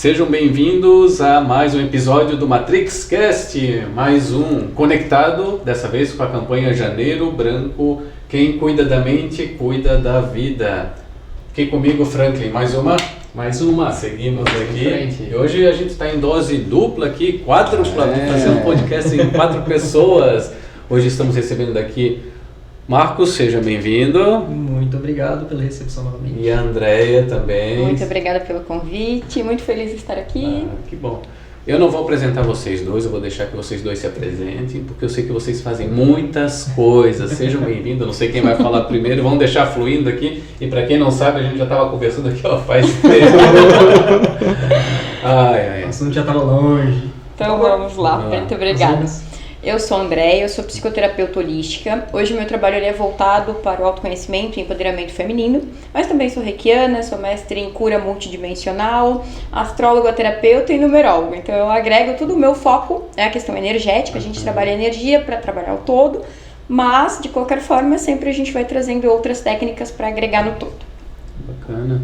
Sejam bem-vindos a mais um episódio do Matrix Cast, mais um conectado, dessa vez com a campanha Janeiro Branco, quem cuida da mente, cuida da vida. Aqui comigo, Franklin, mais uma? Mais uma, seguimos aqui. E hoje a gente está em dose dupla aqui, quádrupla, vamos fazer um podcast em 4 pessoas. Hoje estamos recebendo daqui Marcos, seja bem-vindo. Muito obrigado pela recepção novamente. E a Andréia também. Muito obrigada pelo convite, muito feliz de estar aqui. Que bom. Eu não vou apresentar vocês dois, eu vou deixar que vocês dois se apresentem, porque eu sei que vocês fazem muitas coisas. Sejam bem-vindos, não sei quem vai falar primeiro, vamos deixar fluindo aqui. E para quem não sabe, a gente já estava conversando aqui faz tempo. O assunto já estava longe. Então vamos lá, muito obrigada. Eu sou a Andréia, eu sou psicoterapeuta holística. Hoje o meu trabalho é voltado para o autoconhecimento e empoderamento feminino, mas também sou reikiana, sou mestre em cura multidimensional, astróloga, terapeuta e numeróloga. Então eu agrego tudo, o meu foco é a questão energética, a gente trabalha energia para trabalhar o todo, mas de qualquer forma sempre a gente vai trazendo outras técnicas para agregar no todo. Bacana.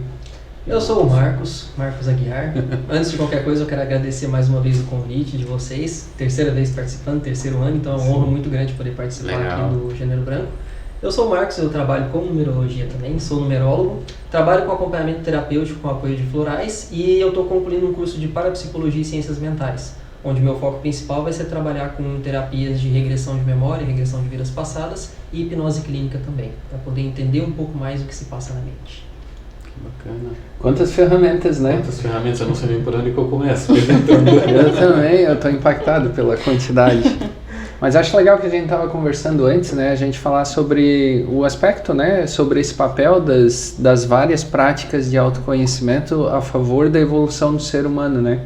Eu sou o Marcos Aguiar. Antes de qualquer coisa, eu quero agradecer mais uma vez o convite de vocês. Terceira vez participando, terceiro ano, então é uma honra muito grande poder participar aqui do Janeiro Branco. Eu sou o Marcos, eu trabalho com numerologia também, sou numerólogo. Trabalho com acompanhamento terapêutico com apoio de florais e eu estou concluindo um curso de parapsicologia e ciências mentais, onde meu foco principal vai ser trabalhar com terapias de regressão de memória, regressão de vidas passadas e hipnose clínica também, para poder entender um pouco mais o que se passa na mente. Bacana. Quantas ferramentas, né? Quantas ferramentas, eu não sei nem por onde que eu começo. Eu também, eu estou impactado pela quantidade. Mas acho legal que a gente estava conversando antes, né? A gente falar sobre o aspecto, né? Sobre esse papel das várias práticas de autoconhecimento a favor da evolução do ser humano, né?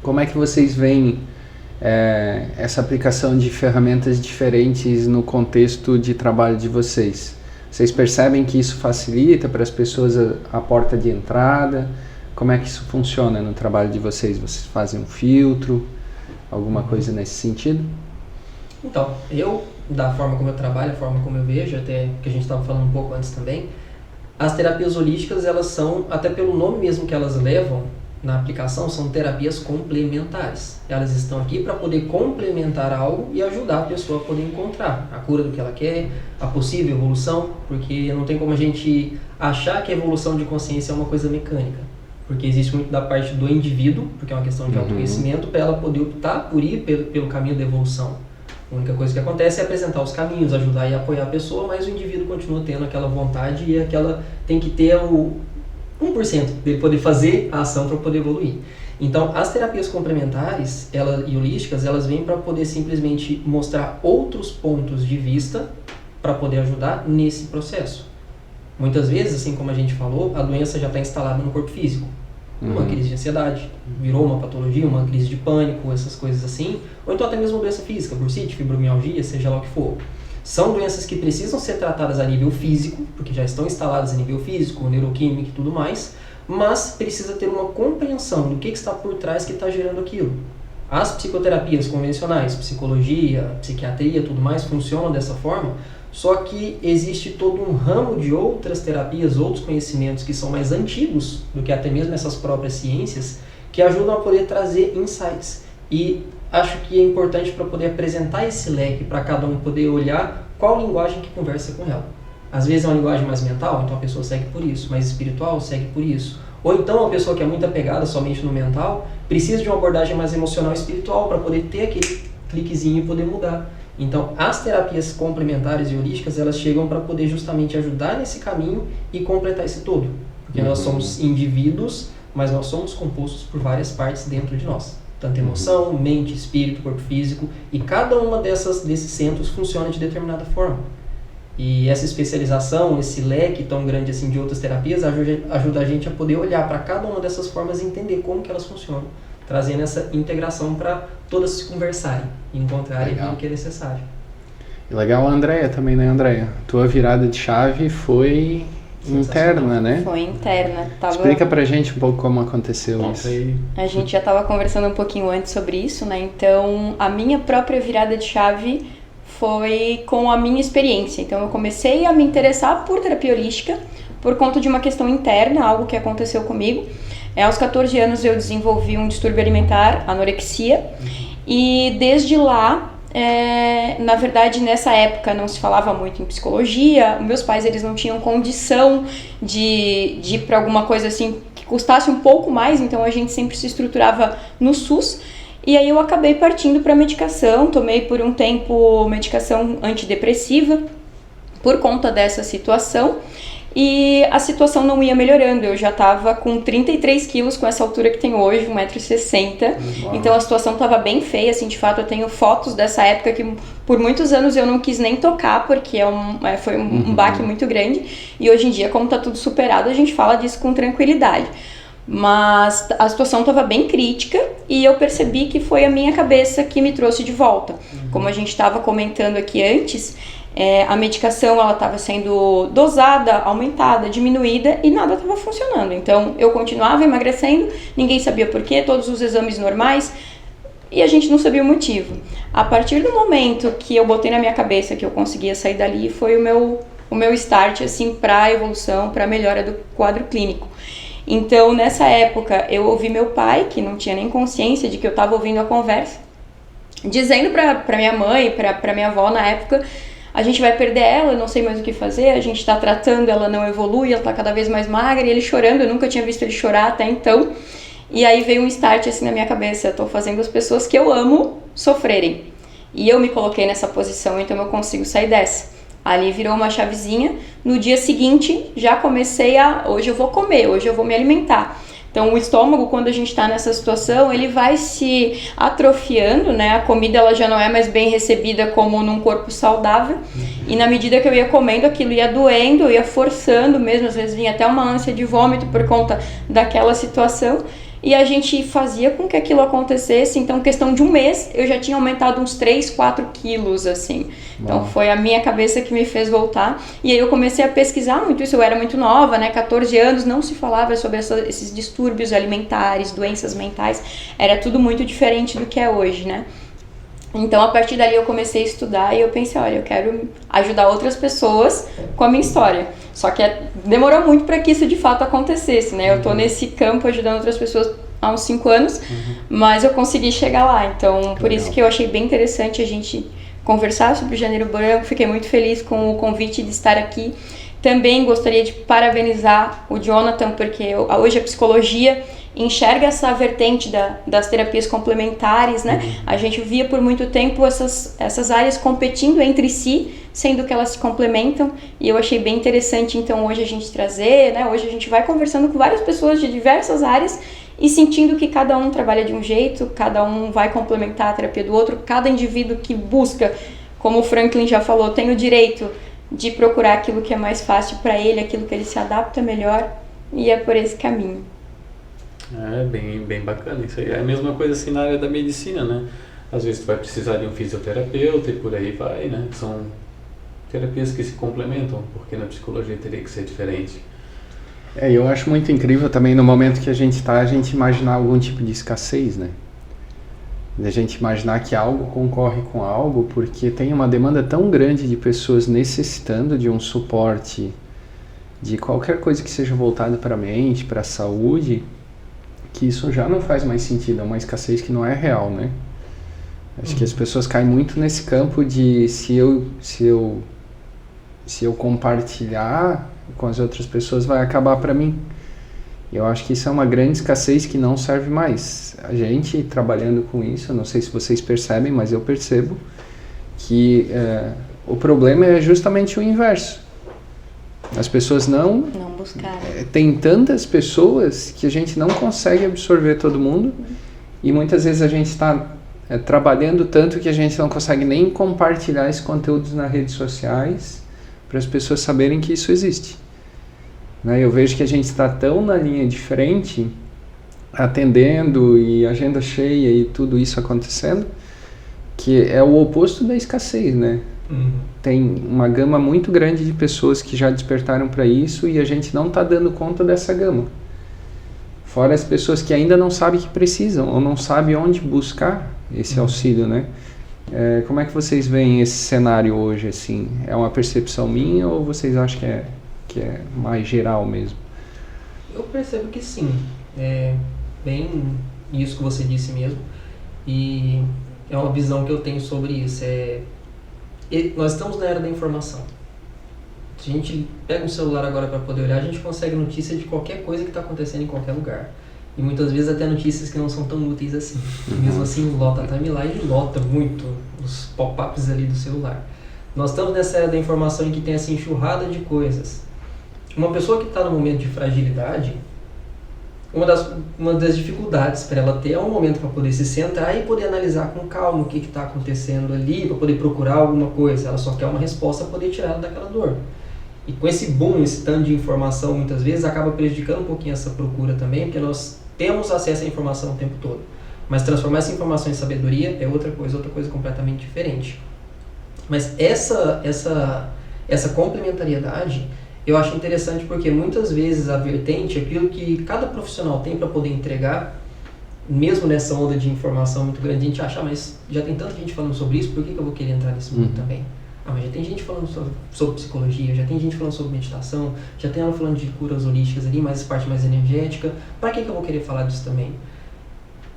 Como é que vocês veem essa aplicação de ferramentas diferentes no contexto de trabalho de vocês? Vocês percebem que isso facilita para as pessoas a porta de entrada? Como é que isso funciona no trabalho de vocês? Vocês fazem um filtro? Alguma coisa nesse sentido? Então, da forma como eu trabalho, a forma como eu vejo, até que a gente estava falando um pouco antes também, as terapias holísticas, elas são, até pelo nome mesmo que elas levam na aplicação, são terapias complementares. Elas estão aqui para poder complementar algo e ajudar a pessoa a poder encontrar a cura do que ela quer, a possível evolução, porque não tem como a gente achar que a evolução de consciência é uma coisa mecânica, porque existe muito da parte do indivíduo, porque é uma questão de autoconhecimento, para ela poder optar por ir pelo caminho da evolução. A única coisa que acontece é apresentar os caminhos, ajudar e apoiar a pessoa, mas o indivíduo continua tendo aquela vontade e tem que ter o 1% dele poder fazer a ação para poder evoluir. Então, as terapias complementares e holísticas, elas vêm para poder simplesmente mostrar outros pontos de vista para poder ajudar nesse processo. Muitas vezes, assim como a gente falou, a doença já está instalada no corpo físico. Uma crise de ansiedade, virou uma patologia, uma crise de pânico, essas coisas assim. Ou então até mesmo uma doença física, bursite, fibromialgia, seja lá o que for. São doenças que precisam ser tratadas a nível físico, porque já estão instaladas a nível físico, neuroquímico e tudo mais, mas precisa ter uma compreensão do que está por trás que está gerando aquilo. As psicoterapias convencionais, psicologia, psiquiatria e tudo mais funcionam dessa forma, só que existe todo um ramo de outras terapias, outros conhecimentos que são mais antigos do que até mesmo essas próprias ciências, que ajudam a poder trazer insights. E acho que é importante para poder apresentar esse leque, para cada um poder olhar qual linguagem que conversa com ela. Às vezes é uma linguagem mais mental, então a pessoa segue por isso, mais espiritual, segue por isso. Ou então a pessoa que é muito apegada somente no mental, precisa de uma abordagem mais emocional e espiritual para poder ter aquele cliquezinho e poder mudar. Então as terapias complementares e holísticas, elas chegam para poder justamente ajudar nesse caminho e completar esse todo. Porque nós somos indivíduos, mas nós somos compostos por várias partes dentro de nós. Tanto emoção, mente, espírito, corpo físico, e cada uma desses centros funciona de determinada forma. E essa especialização, esse leque tão grande assim de outras terapias, ajuda a gente a poder olhar para cada uma dessas formas e entender como que elas funcionam, trazendo essa integração para todas se conversarem e encontrarem o que é necessário. E legal a Andréia também, né, Andréia? Tua virada de chave foi interna, né? Foi interna. Explica pra gente um pouco como aconteceu isso. A gente já estava conversando um pouquinho antes sobre isso, né? Então, a minha própria virada de chave foi com a minha experiência. Então, eu comecei a me interessar por terapia holística por conta de uma questão interna, algo que aconteceu comigo. Aos 14 anos eu desenvolvi um distúrbio alimentar, anorexia, e desde lá, na verdade nessa época não se falava muito em psicologia, meus pais eles não tinham condição de ir para alguma coisa assim que custasse um pouco mais, então a gente sempre se estruturava no SUS, e aí eu acabei partindo para medicação, tomei por um tempo medicação antidepressiva por conta dessa situação. E a situação não ia melhorando, eu já estava com 33 quilos com essa altura que tenho hoje, 1,60 m. Então a situação estava bem feia, assim, de fato eu tenho fotos dessa época que por muitos anos eu não quis nem tocar, porque foi um baque muito grande. E hoje em dia, como está tudo superado, a gente fala disso com tranquilidade. Mas a situação estava bem crítica e eu percebi que foi a minha cabeça que me trouxe de volta. Como a gente estava comentando aqui antes, a medicação ela estava sendo dosada, aumentada, diminuída e nada estava funcionando. Então eu continuava emagrecendo, ninguém sabia por quê, todos os exames normais e a gente não sabia o motivo. A partir do momento que eu botei na minha cabeça que eu conseguia sair dali, foi o meu start assim, para a evolução, para a melhora do quadro clínico. Então nessa época eu ouvi meu pai, que não tinha nem consciência de que eu estava ouvindo a conversa, dizendo para minha mãe, para minha avó na época: a gente vai perder ela, eu não sei mais o que fazer, a gente está tratando, ela não evolui, ela está cada vez mais magra, e ele chorando, eu nunca tinha visto ele chorar até então. E aí veio um start assim na minha cabeça: eu estou fazendo as pessoas que eu amo sofrerem. E eu me coloquei nessa posição, então eu consigo sair dessa. Ali virou uma chavezinha. No dia seguinte, já comecei hoje eu vou comer, hoje eu vou me alimentar. Então o estômago, quando a gente está nessa situação, ele vai se atrofiando, né? A comida ela já não é mais bem recebida como num corpo saudável. E na medida que eu ia comendo, aquilo ia doendo, eu ia forçando mesmo, às vezes vinha até uma ânsia de vômito por conta daquela situação. E a gente fazia com que aquilo acontecesse. Então, questão de um mês, eu já tinha aumentado uns 3, 4 quilos, assim. Então, foi a minha cabeça que me fez voltar. E aí eu comecei a pesquisar muito isso. Eu era muito nova, né? 14 anos, não se falava sobre esses distúrbios alimentares, doenças mentais. Era tudo muito diferente do que é hoje, né? Então, a partir dali eu comecei a estudar e eu pensei: olha, eu quero ajudar outras pessoas com a minha história. Só que demorou muito para que isso de fato acontecesse, né? Eu tô nesse campo ajudando outras pessoas há uns 5 anos, mas eu consegui chegar lá. Então, por isso que eu achei bem interessante a gente conversar sobre o Janeiro Branco. Fiquei muito feliz com o convite de estar aqui. Também gostaria de parabenizar o Jonathan, porque hoje a psicologia enxerga essa vertente das terapias complementares, né? A gente via por muito tempo essas áreas competindo entre si, sendo que elas se complementam, e eu achei bem interessante, então, hoje a gente trazer, né? Hoje a gente vai conversando com várias pessoas de diversas áreas e sentindo que cada um trabalha de um jeito, cada um vai complementar a terapia do outro, cada indivíduo que busca, como o Franklin já falou, tem o direito de procurar aquilo que é mais fácil para ele, aquilo que ele se adapta melhor, e é por esse caminho. É bem bacana isso aí. É a mesma coisa assim na área da medicina, né? Às vezes tu vai precisar de um fisioterapeuta e por aí vai, né? São terapias que se complementam, porque na psicologia teria que ser diferente. Eu acho muito incrível também no momento que a gente está, a gente imaginar algum tipo de escassez, né? A gente imaginar que algo concorre com algo, porque tem uma demanda tão grande de pessoas necessitando de um suporte, de qualquer coisa que seja voltada para a mente, para a saúde, que isso já não faz mais sentido, é uma escassez que não é real, né? Acho que as pessoas caem muito nesse campo de se eu compartilhar com as outras pessoas vai acabar para mim. Eu acho que isso é uma grande escassez que não serve mais. A gente trabalhando com isso, eu não sei se vocês percebem, mas eu percebo que o problema é justamente o inverso. As pessoas não buscaram. Tem tantas pessoas que a gente não consegue absorver todo mundo e muitas vezes a gente está trabalhando tanto que a gente não consegue nem compartilhar esses conteúdos nas redes sociais para as pessoas saberem que isso existe. Né? Eu vejo que a gente está tão na linha de frente, atendendo e agenda cheia e tudo isso acontecendo, que é o oposto da escassez, né? Tem uma gama muito grande de pessoas que já despertaram para isso e a gente não está dando conta dessa gama. Fora as pessoas que ainda não sabem que precisam ou não sabem onde buscar esse auxílio, né? Como é que vocês veem esse cenário hoje, assim? É uma percepção minha ou vocês acham que é mais geral mesmo? Eu percebo que sim. É bem isso que você disse mesmo. E é uma visão que eu tenho sobre isso. Nós estamos na era da informação. Se a gente pega um celular agora para poder olhar, a gente consegue notícia de qualquer coisa que está acontecendo em qualquer lugar. E muitas vezes até notícias que não são tão úteis assim. E mesmo assim lota a timeline e lota muito os pop-ups ali do celular. Nós estamos nessa era da informação em que tem essa enxurrada de coisas. Uma pessoa que está no momento de fragilidade, uma das dificuldades para ela ter é um momento para poder se centrar e poder analisar com calma o que está acontecendo ali, para poder procurar alguma coisa. Ela só quer uma resposta para poder tirar ela daquela dor. E com esse boom, esse tanto de informação, muitas vezes acaba prejudicando um pouquinho essa procura também, porque nós temos acesso à informação o tempo todo. Mas transformar essa informação em sabedoria é outra coisa completamente diferente. Mas essa complementariedade eu acho interessante porque muitas vezes a vertente, aquilo que cada profissional tem para poder entregar, mesmo nessa onda de informação muito grande, a gente acha, mas já tem tanta gente falando sobre isso, por que eu vou querer entrar nesse mundo também? Mas já tem gente falando sobre psicologia, já tem gente falando sobre meditação, já tem ela falando de curas holísticas ali, mais parte mais energética, para que eu vou querer falar disso também?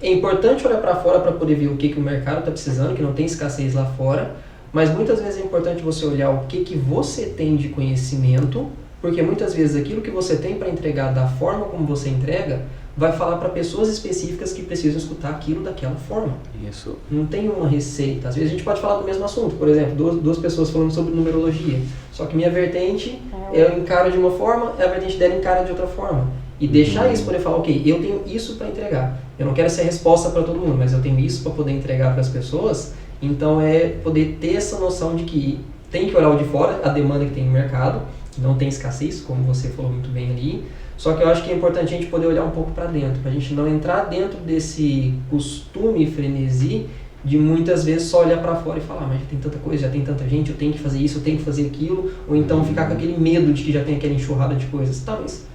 É importante olhar para fora para poder ver o que o mercado está precisando, que não tem escassez lá fora, mas muitas vezes é importante você olhar o que você tem de conhecimento, porque muitas vezes aquilo que você tem para entregar da forma como você entrega, vai falar para pessoas específicas que precisam escutar aquilo daquela forma. Isso. Não tem uma receita. Às vezes a gente pode falar do mesmo assunto, por exemplo, duas pessoas falando sobre numerologia, só que minha vertente eu encaro de uma forma, a vertente dela encara de outra forma. E deixar isso, poder falar, ok, eu tenho isso para entregar. Eu não quero ser a resposta para todo mundo, mas eu tenho isso para poder entregar para as pessoas. Então é poder ter essa noção de que tem que olhar o de fora, a demanda que tem no mercado, não tem escassez, como você falou muito bem ali, só que eu acho que é importante a gente poder olhar um pouco para dentro, para a gente não entrar dentro desse costume e frenesi de muitas vezes só olhar para fora e falar, mas já tem tanta coisa, já tem tanta gente, eu tenho que fazer isso, eu tenho que fazer aquilo, ou então ficar com aquele medo de que já tem aquela enxurrada de coisas. Tá, mas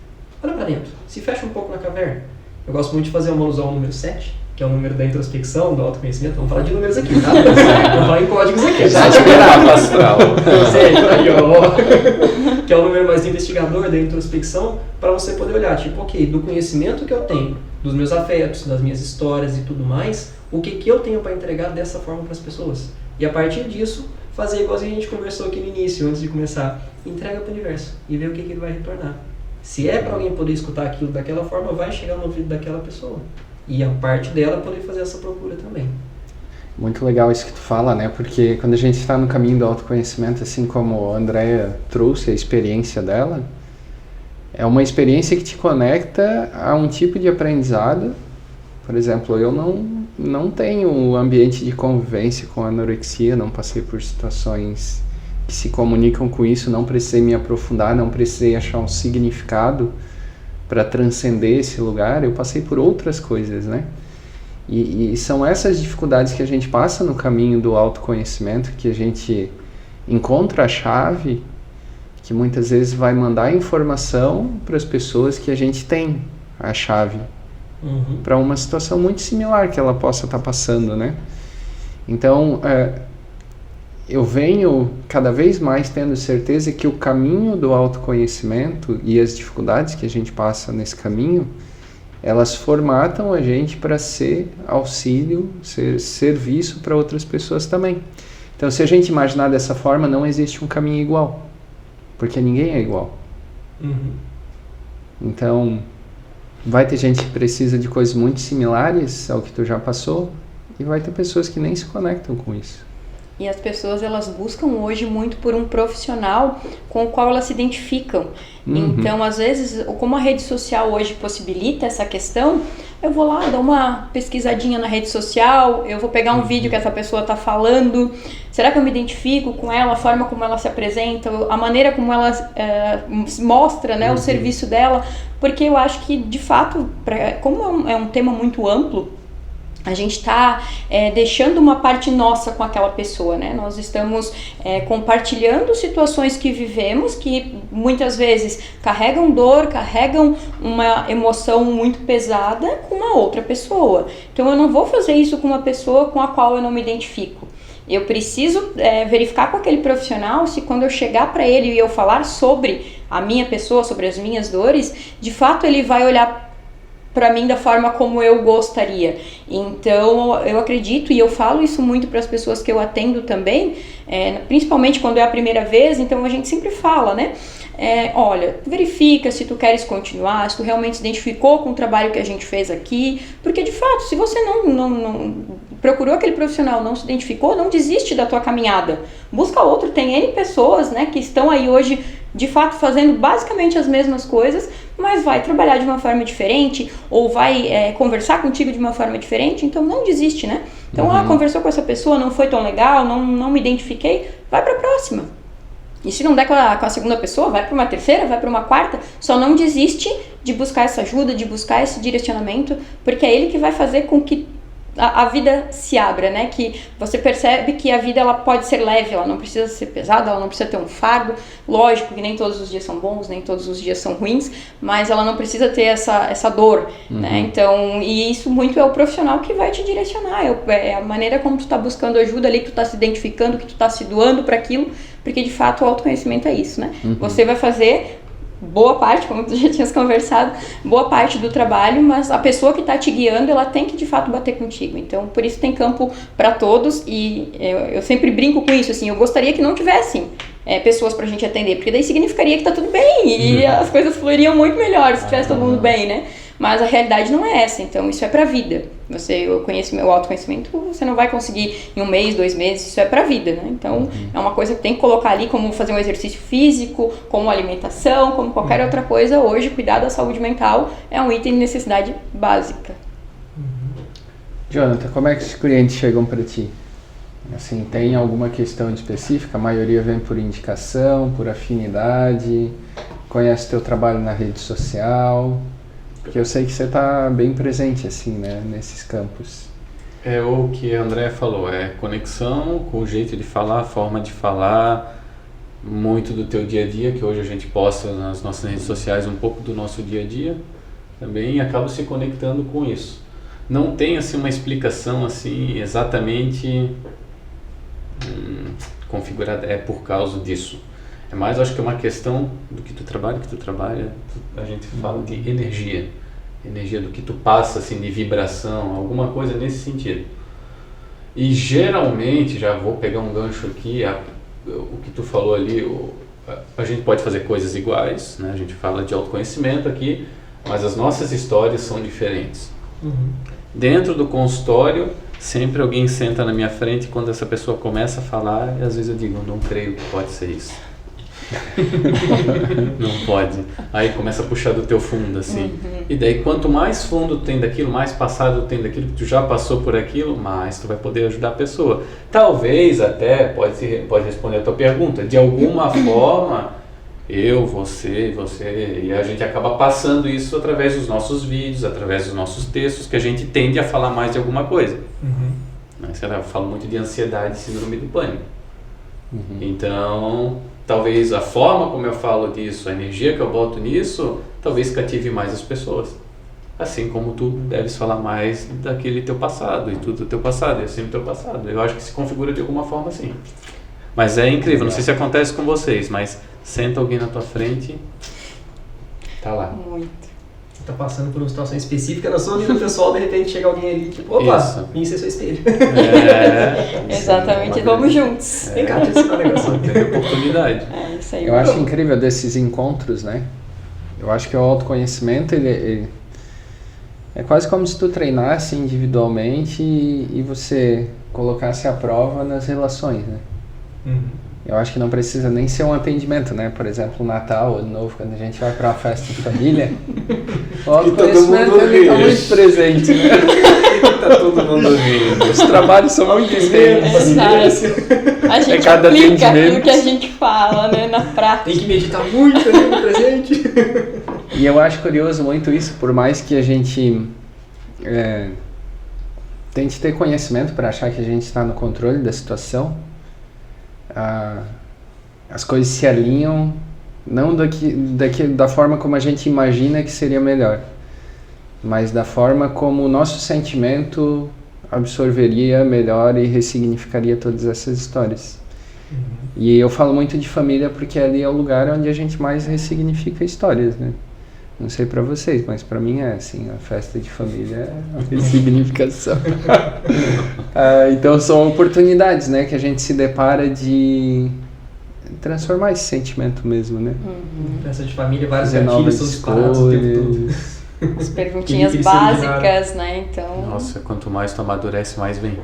olha para dentro, se fecha um pouco na caverna. Eu gosto muito de fazer uma alusão ao número 7, que é o número da introspecção, do autoconhecimento. Vamos falar de números aqui, tá? Vamos falar em códigos aqui. Já esperava, astral. Que é o número mais investigador da introspecção, para você poder olhar, tipo, ok, do conhecimento que eu tenho, dos meus afetos, das minhas histórias e tudo mais, o que eu tenho para entregar dessa forma para as pessoas. E a partir disso, fazer igual a gente conversou aqui no início, antes de começar, entrega para o universo e ver o que ele vai retornar. Se é para alguém poder escutar aquilo daquela forma, vai chegar no ouvido daquela pessoa. E a parte dela poder fazer essa procura também. Muito legal isso que tu fala, né? Porque quando a gente está no caminho do autoconhecimento, assim como a Andrea trouxe a experiência dela, é uma experiência que te conecta a um tipo de aprendizado. Por exemplo, eu não tenho ambiente de convivência com anorexia, não passei por situações que se comunicam com isso, não precisei me aprofundar, não precisei achar um significado para transcender esse lugar. Eu passei por outras coisas, né? E são essas dificuldades que a gente passa no caminho do autoconhecimento, que a gente encontra a chave, que muitas vezes vai mandar informação para as pessoas que a gente tem a chave para uma situação muito similar que ela possa estar passando, né? Então, eu venho cada vez mais tendo certeza que o caminho do autoconhecimento e as dificuldades que a gente passa nesse caminho, elas formatam a gente para ser auxílio, ser serviço para outras pessoas também. Então, se a gente imaginar dessa forma, não existe um caminho igual, porque ninguém é igual. Então, vai ter gente que precisa de coisas muito similares ao que tu já passou, e vai ter pessoas que nem se conectam com isso. E as pessoas, elas buscam hoje muito por um profissional com o qual elas se identificam. Então, às vezes, como a rede social hoje possibilita essa questão, eu vou lá, dar uma pesquisadinha na rede social, eu vou pegar um vídeo que essa pessoa está falando, será que eu me identifico com ela, a forma como ela se apresenta, a maneira como ela mostra, né, o serviço dela, porque eu acho que, de fato, como é um tema muito amplo, a gente está deixando uma parte nossa com aquela pessoa, né? Nós estamos compartilhando situações que vivemos, que muitas vezes carregam dor, carregam uma emoção muito pesada com uma outra pessoa. Então eu não vou fazer isso com uma pessoa com a qual eu não me identifico. Eu preciso verificar com aquele profissional se quando eu chegar para ele e eu falar sobre a minha pessoa, sobre as minhas dores, de fato ele vai olhar para mim da forma como eu gostaria. Então, eu acredito, e eu falo isso muito para as pessoas que eu atendo também, principalmente quando é a primeira vez, então a gente sempre fala, né? Olha, verifica se tu queres continuar, se tu realmente se identificou com o trabalho que a gente fez aqui, porque de fato, se você não procurou aquele profissional, não se identificou, não desiste da tua caminhada, busca outro. Tem N pessoas, né, que estão aí hoje de fato fazendo basicamente as mesmas coisas, mas vai trabalhar de uma forma diferente, ou vai conversar contigo de uma forma diferente, então não desiste, né? Então, conversou com essa pessoa, não foi tão legal, não me identifiquei, vai para a próxima. E se não der com a segunda pessoa, vai para uma terceira, vai para uma quarta, só não desiste de buscar essa ajuda, de buscar esse direcionamento, porque é ele que vai fazer com que a vida se abra, né? Que você percebe que a vida ela pode ser leve, ela não precisa ser pesada, ela não precisa ter um fardo. Lógico que nem todos os dias são bons, nem todos os dias são ruins, mas ela não precisa ter essa dor, né? Então, e isso muito é o profissional que vai te direcionar, é a maneira como tu tá buscando ajuda ali, que tu tá se identificando, que tu tá se doando para aquilo, porque de fato o autoconhecimento é isso, né? Você vai fazer boa parte, como tu já tinhas conversado, boa parte do trabalho, mas a pessoa que está te guiando, ela tem que de fato bater contigo. Então, por isso tem campo para todos, e eu sempre brinco com isso, assim, eu gostaria que não tivessem pessoas pra gente atender, porque daí significaria que tá tudo bem, e as coisas fluiriam muito melhor se tivesse todo mundo bem, né? Mas a realidade não é essa, então isso é pra vida. Eu conheço meu autoconhecimento, você não vai conseguir em 1 mês, 2 meses, isso é pra vida, né? Então é uma coisa que tem que colocar ali, como fazer um exercício físico, como alimentação, como qualquer outra coisa. Hoje, cuidar da saúde mental é um item de necessidade básica. Jonathan, como é que os clientes chegam pra ti? Assim, tem alguma questão específica? A maioria vem por indicação, por afinidade, conhece teu trabalho na rede social? Porque eu sei que você está bem presente, assim, né, nesses campos. É o que a André falou, conexão com o jeito de falar, a forma de falar, muito do teu dia a dia, que hoje a gente posta nas nossas redes sociais um pouco do nosso dia a dia, também acaba se conectando com isso. Não tem, assim, uma explicação, assim, exatamente configurada, por causa disso. É mais, acho que é uma questão do que tu trabalha, a gente fala de energia do que tu passa, assim, de vibração, alguma coisa nesse sentido. E geralmente, já vou pegar um gancho aqui, o que tu falou ali, a gente pode fazer coisas iguais, né? A gente fala de autoconhecimento aqui, mas as nossas histórias são diferentes. Dentro do consultório, sempre alguém senta na minha frente, quando essa pessoa começa a falar, e às vezes eu digo, não creio que pode ser isso. Não pode. Aí começa a puxar do teu fundo, assim. E daí quanto mais fundo tem daquilo, mais passado tem daquilo, que tu já passou por aquilo, mais tu vai poder ajudar a pessoa. Talvez até, pode responder a tua pergunta, de alguma forma, você, e a gente acaba passando isso através dos nossos vídeos, através dos nossos textos, que a gente tende a falar mais de alguma coisa. Eu falo muito de ansiedade e síndrome do pânico. Então, talvez a forma como eu falo disso, a energia que eu boto nisso, talvez cative mais as pessoas. Assim como tu deves falar mais daquele teu passado, e tudo do teu passado, e assim do teu passado. Eu acho que se configura de alguma forma assim. Mas é incrível, não sei se acontece com vocês, mas senta alguém na tua frente, tá lá. Muito. Você tá passando por uma situação específica na sua vida pessoal, de repente chega alguém ali, tipo, opa, vim ser seu espelho. Exatamente, vamos juntos. Vem cá, deixa eu ensinar um negócio. Tem oportunidade. Isso aí. Eu acho incrível desses encontros, né? Eu acho que o autoconhecimento, ele é quase como se tu treinasse individualmente e você colocasse à prova nas relações, né? Eu acho que não precisa nem ser um atendimento, né? Por exemplo, Natal, Ano Novo, quando a gente vai para uma festa de família, o autoconhecimento está muito presente, né? Tá todo mundo rindo. Os trabalhos são muito intensos. A gente cada aplica atendimento. aquilo que a gente fala, né, na prática. Tem que meditar muito ali no presente. E eu acho curioso muito isso, por mais que a gente tente ter conhecimento para achar que a gente está no controle da situação, as coisas se alinham não da forma como a gente imagina que seria melhor, mas da forma como o nosso sentimento absorveria melhor e ressignificaria todas essas histórias. E eu falo muito de família porque ali é o lugar onde a gente mais ressignifica histórias, né? Não sei pra vocês, mas pra mim é assim, a festa de família é uma ressignificação. Então são oportunidades, né, que a gente se depara de transformar esse sentimento mesmo, né? Festa de família, vários Fazer gatilhos novas são disparados o tempo todo. escolhas. As perguntinhas Aquele básicas, né? Então. Nossa, quanto mais tu amadurece, mais vem.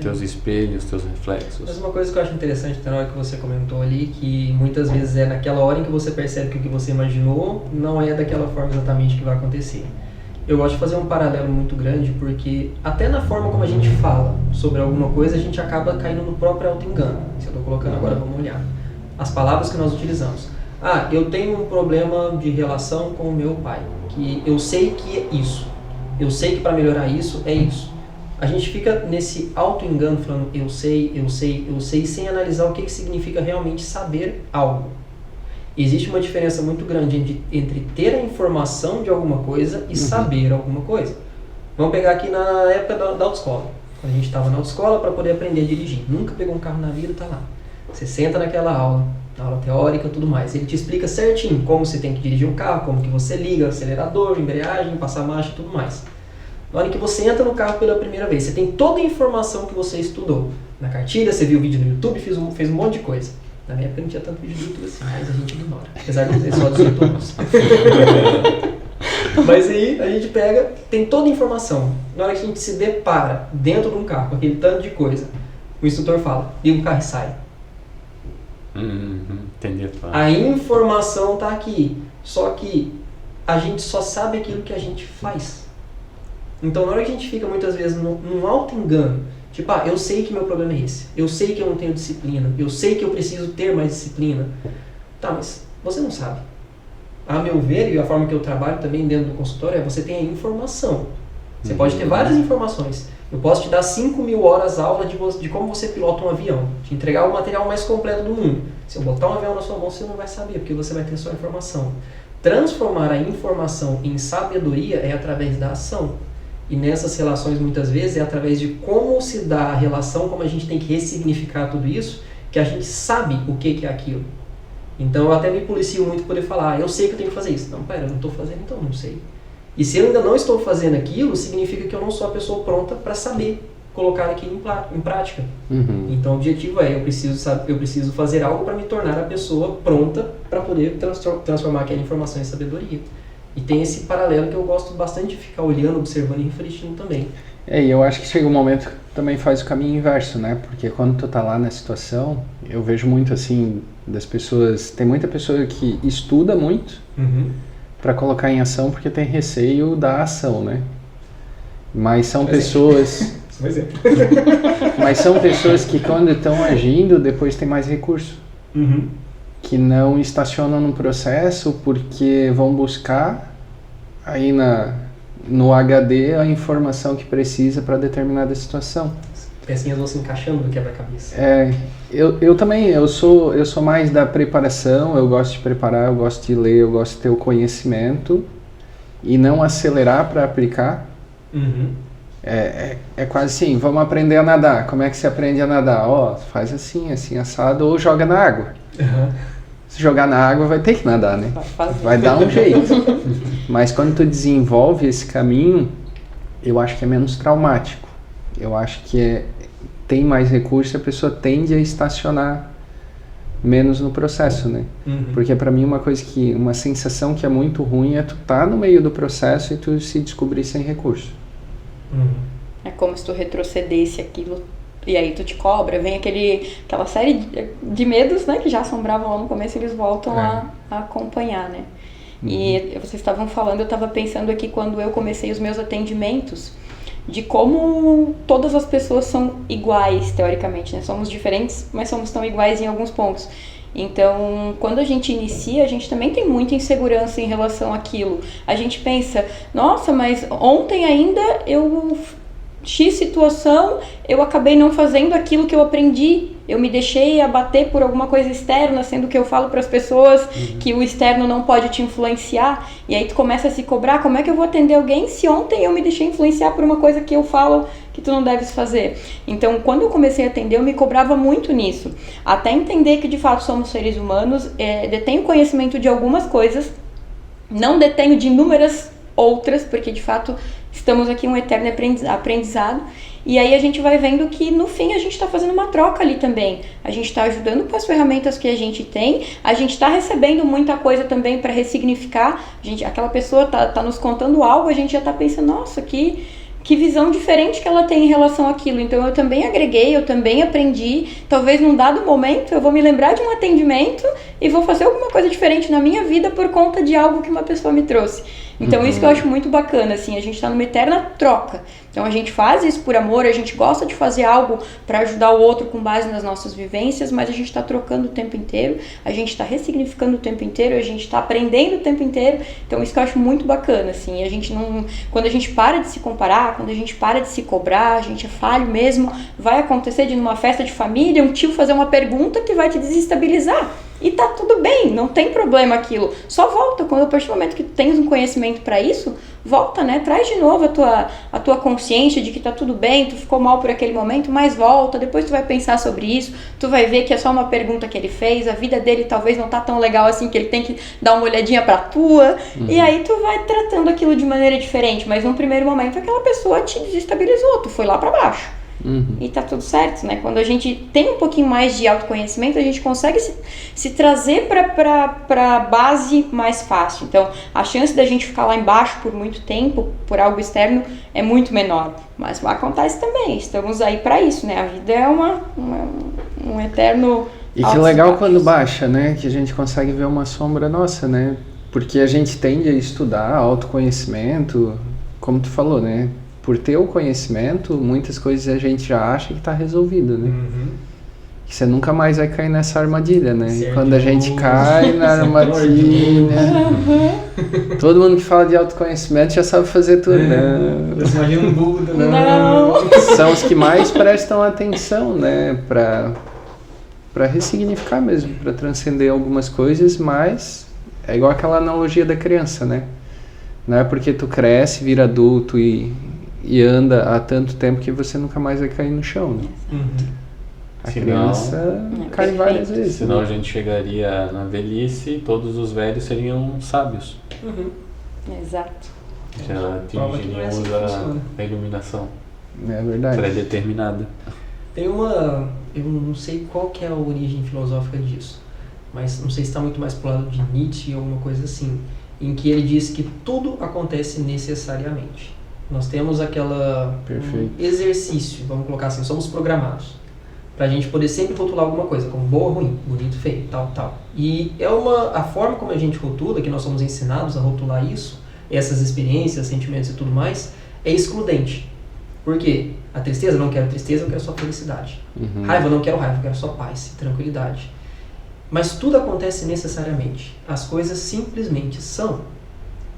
Teus espelhos, teus reflexos. Mas uma coisa que eu acho interessante na hora que você comentou ali, que muitas vezes é naquela hora em que você percebe que o que você imaginou não é daquela forma exatamente que vai acontecer. Eu gosto de fazer um paralelo muito grande, porque até na forma como a gente fala sobre alguma coisa, a gente acaba caindo no próprio auto-engano. Se eu estou colocando agora, vamos olhar. As palavras que nós utilizamos. Eu tenho um problema de relação com o meu pai, que eu sei que é isso. Eu sei que para melhorar isso é isso. A gente fica nesse auto-engano falando eu sei, sem analisar o que significa realmente saber algo. Existe uma diferença muito grande entre ter a informação de alguma coisa e saber alguma coisa. Vamos pegar aqui na época da autoescola. Quando a gente estava na autoescola para poder aprender a dirigir. Nunca pegou um carro na vida, tá lá. Você senta naquela aula, na aula teórica e tudo mais. Ele te explica certinho como você tem que dirigir um carro, como que você liga o acelerador, embreagem, passar marcha e tudo mais. Na hora que você entra no carro pela primeira vez, você tem toda a informação que você estudou. Na cartilha, você viu vídeo no YouTube, fez um monte de coisa. Na minha época não tinha tanto vídeo no YouTube assim, mas a gente ignora. Apesar de não ter só 18 anos. Mas aí a gente pega, tem toda a informação. Na hora que a gente se depara dentro de um carro, com aquele tanto de coisa, o instrutor fala, liga o carro e sai. Entendi. A informação está aqui, só que a gente só sabe aquilo que a gente faz. Então, na hora que a gente fica muitas vezes num auto-engano, tipo, eu sei que meu problema é esse, eu sei que eu não tenho disciplina, eu sei que eu preciso ter mais disciplina. Tá, mas você não sabe. A meu ver, e a forma que eu trabalho também dentro do consultório, você tem a informação. Você pode ter várias informações. Eu posso te dar 5.000 horas aula de como você pilota um avião, te entregar o material mais completo do mundo. Se eu botar um avião na sua mão, você não vai saber, porque você vai ter só a informação. Transformar a informação em sabedoria é através da ação. E nessas relações, muitas vezes, é através de como se dá a relação, como a gente tem que ressignificar tudo isso, que a gente sabe o que é aquilo. Então, eu até me policio muito por poder falar, eu sei que eu tenho que fazer isso. Não, pera, eu não estou fazendo, então não sei. E se eu ainda não estou fazendo aquilo, significa que eu não sou a pessoa pronta para saber colocar aquilo em prática. Então, o objetivo é, eu preciso fazer algo para me tornar a pessoa pronta para poder transformar aquela informação em sabedoria. E tem esse paralelo que eu gosto bastante de ficar olhando, observando e refletindo também. E eu acho que chega um momento que também faz o caminho inverso, né? Porque quando tu tá lá na situação, eu vejo muito assim, das pessoas... Tem muita pessoa que estuda muito para colocar em ação porque tem receio da ação, né? Mas são pessoas... Mas são pessoas que quando estão agindo, depois tem mais recurso. Que não estacionam no processo porque vão buscar aí no HD a informação que precisa para determinada situação. Pecinhas vão se encaixando no quebra-cabeça. Eu também, eu sou mais da preparação, eu gosto de preparar, eu gosto de ler, eu gosto de ter o conhecimento e não acelerar para aplicar. É quase assim, vamos aprender a nadar. Como é que se aprende a nadar? Faz assim, assado, ou joga na água. Se jogar na água vai ter que nadar, né? Vai dar um jeito. Mas quando tu desenvolve esse caminho, eu acho que é menos traumático. Eu acho que tem mais recurso e a pessoa tende a estacionar menos no processo, né? Porque pra mim uma sensação que é muito ruim é tu tá no meio do processo e tu se descobrir sem recurso. É como se tu retrocedesse aquilo e aí tu te cobra, vem aquela série de medos, né, que já assombravam lá no começo, eles voltam a acompanhar, né? E vocês estavam falando, eu estava pensando aqui quando eu comecei os meus atendimentos, de como todas as pessoas são iguais, teoricamente, né? Somos diferentes, mas somos tão iguais em alguns pontos. Então, quando a gente inicia, a gente também tem muita insegurança em relação àquilo. A gente pensa, nossa, mas ontem ainda X situação, eu acabei não fazendo aquilo que eu aprendi. Eu me deixei abater por alguma coisa externa, sendo que eu falo para as pessoas que o externo não pode te influenciar. E aí tu começa a se cobrar, como é que eu vou atender alguém se ontem eu me deixei influenciar por uma coisa que eu falo que tu não deves fazer? Então, quando eu comecei a atender, eu me cobrava muito nisso. Até entender que, de fato, somos seres humanos, detenho conhecimento de algumas coisas, não detenho de inúmeras outras, porque de fato estamos aqui um eterno aprendizado. E aí a gente vai vendo que no fim a gente está fazendo uma troca ali também. A gente está ajudando com as ferramentas que a gente tem, a gente está recebendo muita coisa também para ressignificar. Aquela pessoa tá nos contando algo, a gente já está pensando, nossa, que visão diferente que ela tem em relação àquilo. Então eu também agreguei, eu também aprendi. Talvez num dado momento eu vou me lembrar de um atendimento e vou fazer alguma coisa diferente na minha vida por conta de algo que uma pessoa me trouxe. Então isso que eu acho muito bacana, assim, a gente está numa eterna troca. Então a gente faz isso por amor, a gente gosta de fazer algo para ajudar o outro com base nas nossas vivências, mas a gente está trocando o tempo inteiro, a gente está ressignificando o tempo inteiro, a gente está aprendendo o tempo inteiro. Então isso que eu acho muito bacana, assim, a gente não, quando a gente para de se comparar, quando a gente para de se cobrar, a gente é falho mesmo, vai acontecer de numa festa de família um tio fazer uma pergunta que vai te desestabilizar. E tá tudo bem, não tem problema aquilo. Só volta, quando a partir do momento que tu tens um conhecimento para isso, volta, né? Traz de novo a tua consciência de que tá tudo bem, tu ficou mal por aquele momento, mas volta, depois tu vai pensar sobre isso, tu vai ver que é só uma pergunta que ele fez, a vida dele talvez não tá tão legal assim, que ele tem que dar uma olhadinha pra tua, e aí tu vai tratando aquilo de maneira diferente, mas num primeiro momento aquela pessoa te desestabilizou, tu foi lá pra baixo. E tá tudo certo, né? Quando a gente tem um pouquinho mais de autoconhecimento, a gente consegue se trazer pra base mais fácil. Então, a chance da gente ficar lá embaixo por muito tempo, por algo externo, é muito menor. Mas acontece também, estamos aí pra isso, né? A vida é um eterno... E que legal quando baixa, né? Que a gente consegue ver uma sombra nossa, né? Porque a gente tende a estudar autoconhecimento, como tu falou, né? Por ter o conhecimento, muitas coisas a gente já acha que está resolvido, né? Que você nunca mais vai cair nessa armadilha, né? E quando a gente cai na armadilha... Todo mundo que fala de autoconhecimento já sabe fazer tudo, né? Você imagina um Buda, né? Não! São os que mais prestam atenção, né? Para ressignificar mesmo, para transcender algumas coisas, mas é igual aquela analogia da criança, né? Não é porque tu cresce, vira adulto e anda há tanto tempo que você nunca mais vai cair no chão, né? A criança cai várias vezes. Senão a gente chegaria na velhice e todos os velhos seriam sábios. Exato. Já atingiríamos a iluminação É verdade. pré-determinada. Tem uma... Eu não sei qual que é a origem filosófica disso, mas não sei se está muito mais pro lado de Nietzsche ou alguma coisa assim, em que ele diz que tudo acontece necessariamente. Nós temos exercício, vamos colocar assim, somos programados para a gente poder sempre rotular alguma coisa, como boa ou ruim, bonito, feio, tal. E a forma como a gente rotula, que nós somos ensinados a rotular isso, essas experiências, sentimentos e tudo mais, é excludente. Por quê? A tristeza, não quero tristeza, eu quero só felicidade. Raiva, não quero raiva, eu quero só paz, tranquilidade. Mas tudo acontece necessariamente. As coisas simplesmente são.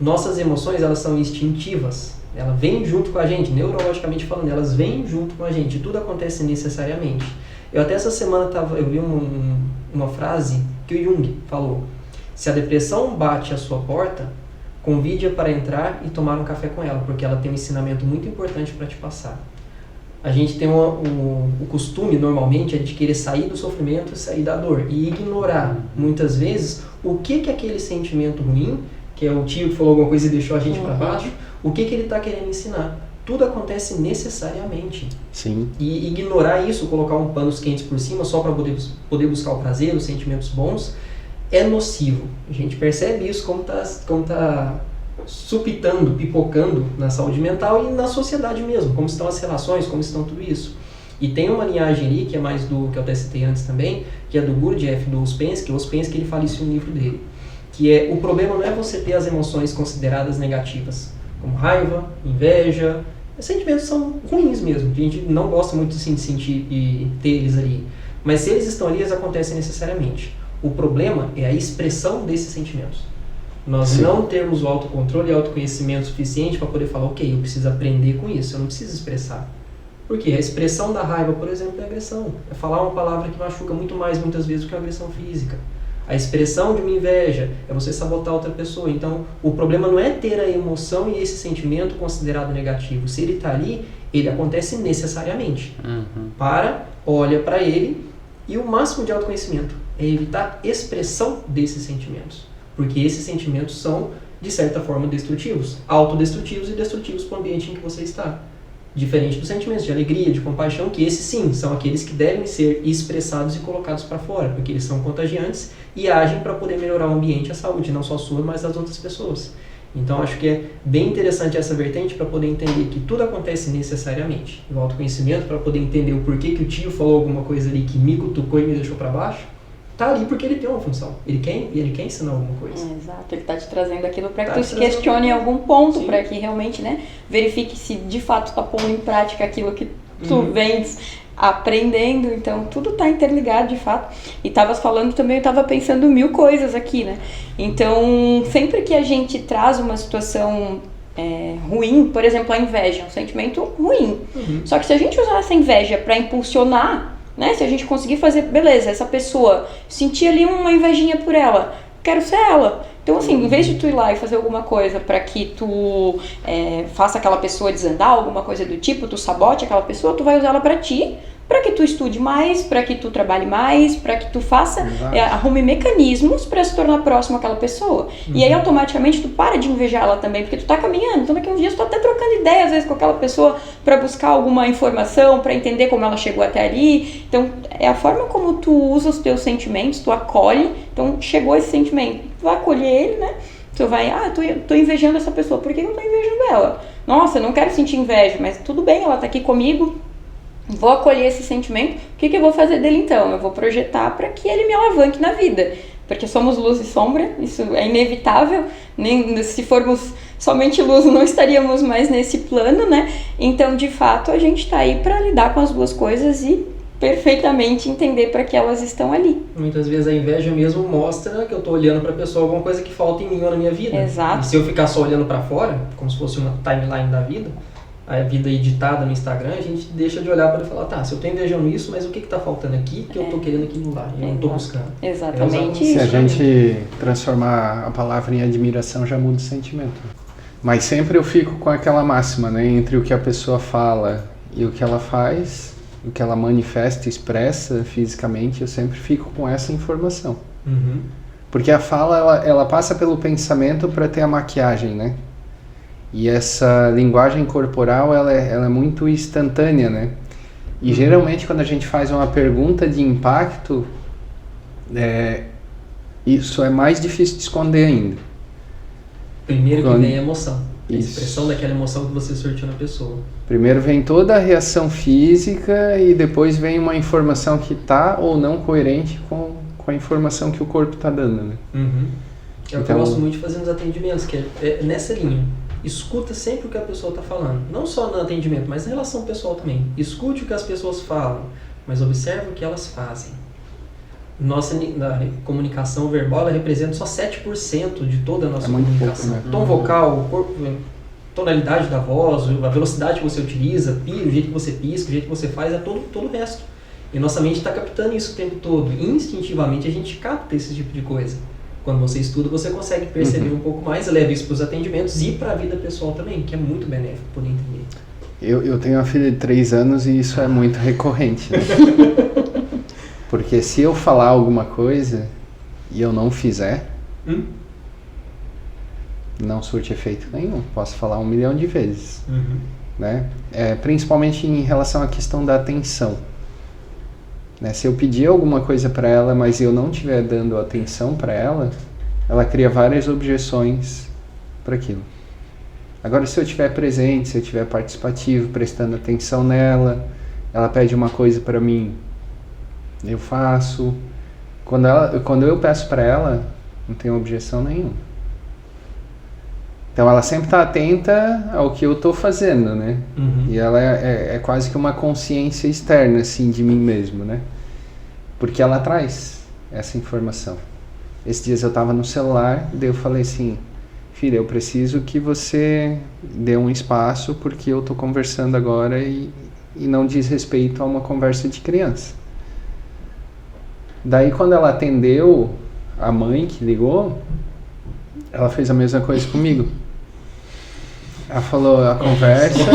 Nossas emoções, elas são instintivas. Ela vem junto com a gente, neurologicamente falando, elas vêm junto com a gente. Tudo acontece necessariamente. Eu até essa semana eu vi uma frase que o Jung falou. Se a depressão bate à sua porta, convide-a para entrar e tomar um café com ela, porque ela tem um ensinamento muito importante para te passar. A gente tem o costume, normalmente, de querer sair do sofrimento, sair da dor e ignorar, muitas vezes, o que aquele sentimento ruim, que é o tio que falou alguma coisa e deixou a gente para baixo, o que ele está querendo ensinar. Tudo acontece necessariamente. Sim. E ignorar isso, colocar um panos quentes por cima só para poder buscar o prazer, os sentimentos bons, é nocivo. A gente percebe isso como tá supitando, pipocando na saúde mental e na sociedade mesmo, como estão as relações, como estão tudo isso. E tem uma linhagem ali, que é mais do que eu até citei antes também, que é do Gurdjieff, do Ouspensky. O Ouspensky, ele fala isso no livro dele, que é: o problema não é você ter as emoções consideradas negativas, como raiva, inveja. Os sentimentos são ruins mesmo, a gente não gosta muito assim, de sentir e ter eles ali, mas se eles estão ali, eles acontecem necessariamente. O problema é a expressão desses sentimentos. Nós não temos o autocontrole e autoconhecimento suficiente para poder falar: ok, eu preciso aprender com isso, eu não preciso expressar. Porque a expressão da raiva, por exemplo, é agressão. É falar uma palavra que machuca muito mais, muitas vezes, do que a agressão física. A expressão de uma inveja é você sabotar outra pessoa. Então, o problema não é ter a emoção e esse sentimento considerado negativo. Se ele está ali, ele acontece necessariamente. Olha para ele, e o máximo de autoconhecimento é evitar expressão desses sentimentos. Porque esses sentimentos são de certa forma, destrutivos. Autodestrutivos e destrutivos para o ambiente em que você está. Diferente dos sentimentos de alegria, de compaixão, que esses sim, são aqueles que devem ser expressados e colocados para fora, porque eles são contagiantes e agem para poder melhorar o ambiente e a saúde, não só a sua, mas das outras pessoas. Então, acho que é bem interessante essa vertente para poder entender que tudo acontece necessariamente. O autoconhecimento, para poder entender o porquê que o tio falou alguma coisa ali que me cutucou e me deixou para baixo, tá ali porque ele tem uma função. Ele quer ensinar alguma coisa. Exato, ele tá te trazendo aquilo para que tu se questione em algum ponto, para que realmente, né, verifique se de fato tá pondo em prática aquilo que tu vens aprendendo. Então, tudo tá interligado de fato. E tavas falando também, eu tava pensando mil coisas aqui, né? Então, sempre que a gente traz uma situação ruim, por exemplo, a inveja, um sentimento ruim. Só que se a gente usar essa inveja para impulsionar, né? Se a gente conseguir fazer, beleza, essa pessoa sentir ali uma invejinha por ela, quero ser ela. Então, assim, em vez de tu ir lá e fazer alguma coisa para que tu faça aquela pessoa desandar, alguma coisa do tipo, tu sabote aquela pessoa, tu vai usar ela para ti, para que tu estude mais, para que tu trabalhe mais, para que tu faça, arrume mecanismos para se tornar próximo àquela pessoa. E aí, automaticamente, tu para de invejar ela também, porque tu tá caminhando. Então, daqui a uns dias, tu tá até trocando ideia, às vezes, com aquela pessoa para buscar alguma informação, para entender como ela chegou até ali. Então, é a forma como tu usa os teus sentimentos, tu acolhe. Então, chegou esse sentimento, tu vai acolher ele, né? Tu vai, tô invejando essa pessoa, por que eu não tô invejando ela? Nossa, eu não quero sentir inveja, mas tudo bem, ela tá aqui comigo. Vou acolher esse sentimento. O que eu vou fazer dele então? Eu vou projetar para que ele me alavanque na vida. Porque somos luz e sombra, isso é inevitável. Nem se formos somente luz, não estaríamos mais nesse plano, né? Então, de fato, a gente está aí para lidar com as duas coisas e perfeitamente entender para que elas estão ali. Muitas vezes a inveja mesmo mostra que eu estou olhando para a pessoa alguma coisa que falta em mim ou na minha vida. Exato. E se eu ficar só olhando para fora, como se fosse uma timeline da vida, a vida editada no Instagram, a gente deixa de olhar para falar, tá, se eu estou invejando isso, mas o que está faltando aqui que eu estou querendo aquilo lá, eu não estou buscando. Exatamente isso. Se a gente transformar a palavra em admiração, já muda o sentimento. Mas sempre eu fico com aquela máxima, né, entre o que a pessoa fala e o que ela faz, o que ela manifesta, expressa fisicamente, eu sempre fico com essa informação. Porque a fala, ela passa pelo pensamento para ter a maquiagem, né? E essa linguagem corporal, ela é muito instantânea, né? E geralmente quando a gente faz uma pergunta de impacto, isso é mais difícil de esconder ainda. Primeiro que vem a emoção. A expressão daquela emoção que você sortiu na pessoa. Primeiro vem toda a reação física e depois vem uma informação que está ou não coerente com a informação que o corpo está dando, né? É o que eu gosto muito de fazer nos atendimentos, que é nessa linha. Escuta sempre o que a pessoa está falando. Não só no atendimento, mas na relação pessoal também. Escute o que as pessoas falam, mas observe o que elas fazem. Nossa comunicação verbal, ela representa só 7% de toda a nossa comunicação. Pouco, né? Tom vocal, corpo, tonalidade da voz, a velocidade que você utiliza, o jeito que você pisca, o jeito que você faz, é todo o resto. E nossa mente está captando isso o tempo todo. Instintivamente a gente capta esse tipo de coisa. Quando você estuda, você consegue perceber um pouco mais, leva isso para os atendimentos e para a vida pessoal também, que é muito benéfico poder entender. Eu tenho uma filha de 3 anos e isso é muito recorrente, né? Porque se eu falar alguma coisa e eu não fizer, não surte efeito nenhum. Posso falar 1 milhão de vezes. Né? Principalmente em relação à questão da atenção. Né? Se eu pedir alguma coisa para ela, mas eu não estiver dando atenção para ela, ela cria várias objeções para aquilo. Agora, se eu estiver presente, se eu estiver participativo, prestando atenção nela, ela pede uma coisa para mim, eu faço. Quando eu peço para ela, não tem objeção nenhuma. Então ela sempre está atenta ao que eu estou fazendo, né? E ela é quase que uma consciência externa, assim, de mim mesmo, né? Porque ela traz essa informação. Esses dias eu estava no celular, daí eu falei assim, filha, eu preciso que você dê um espaço, porque eu estou conversando agora e não diz respeito a uma conversa de criança. Daí quando ela atendeu a mãe que ligou, ela fez a mesma coisa comigo. Ela falou, a conversa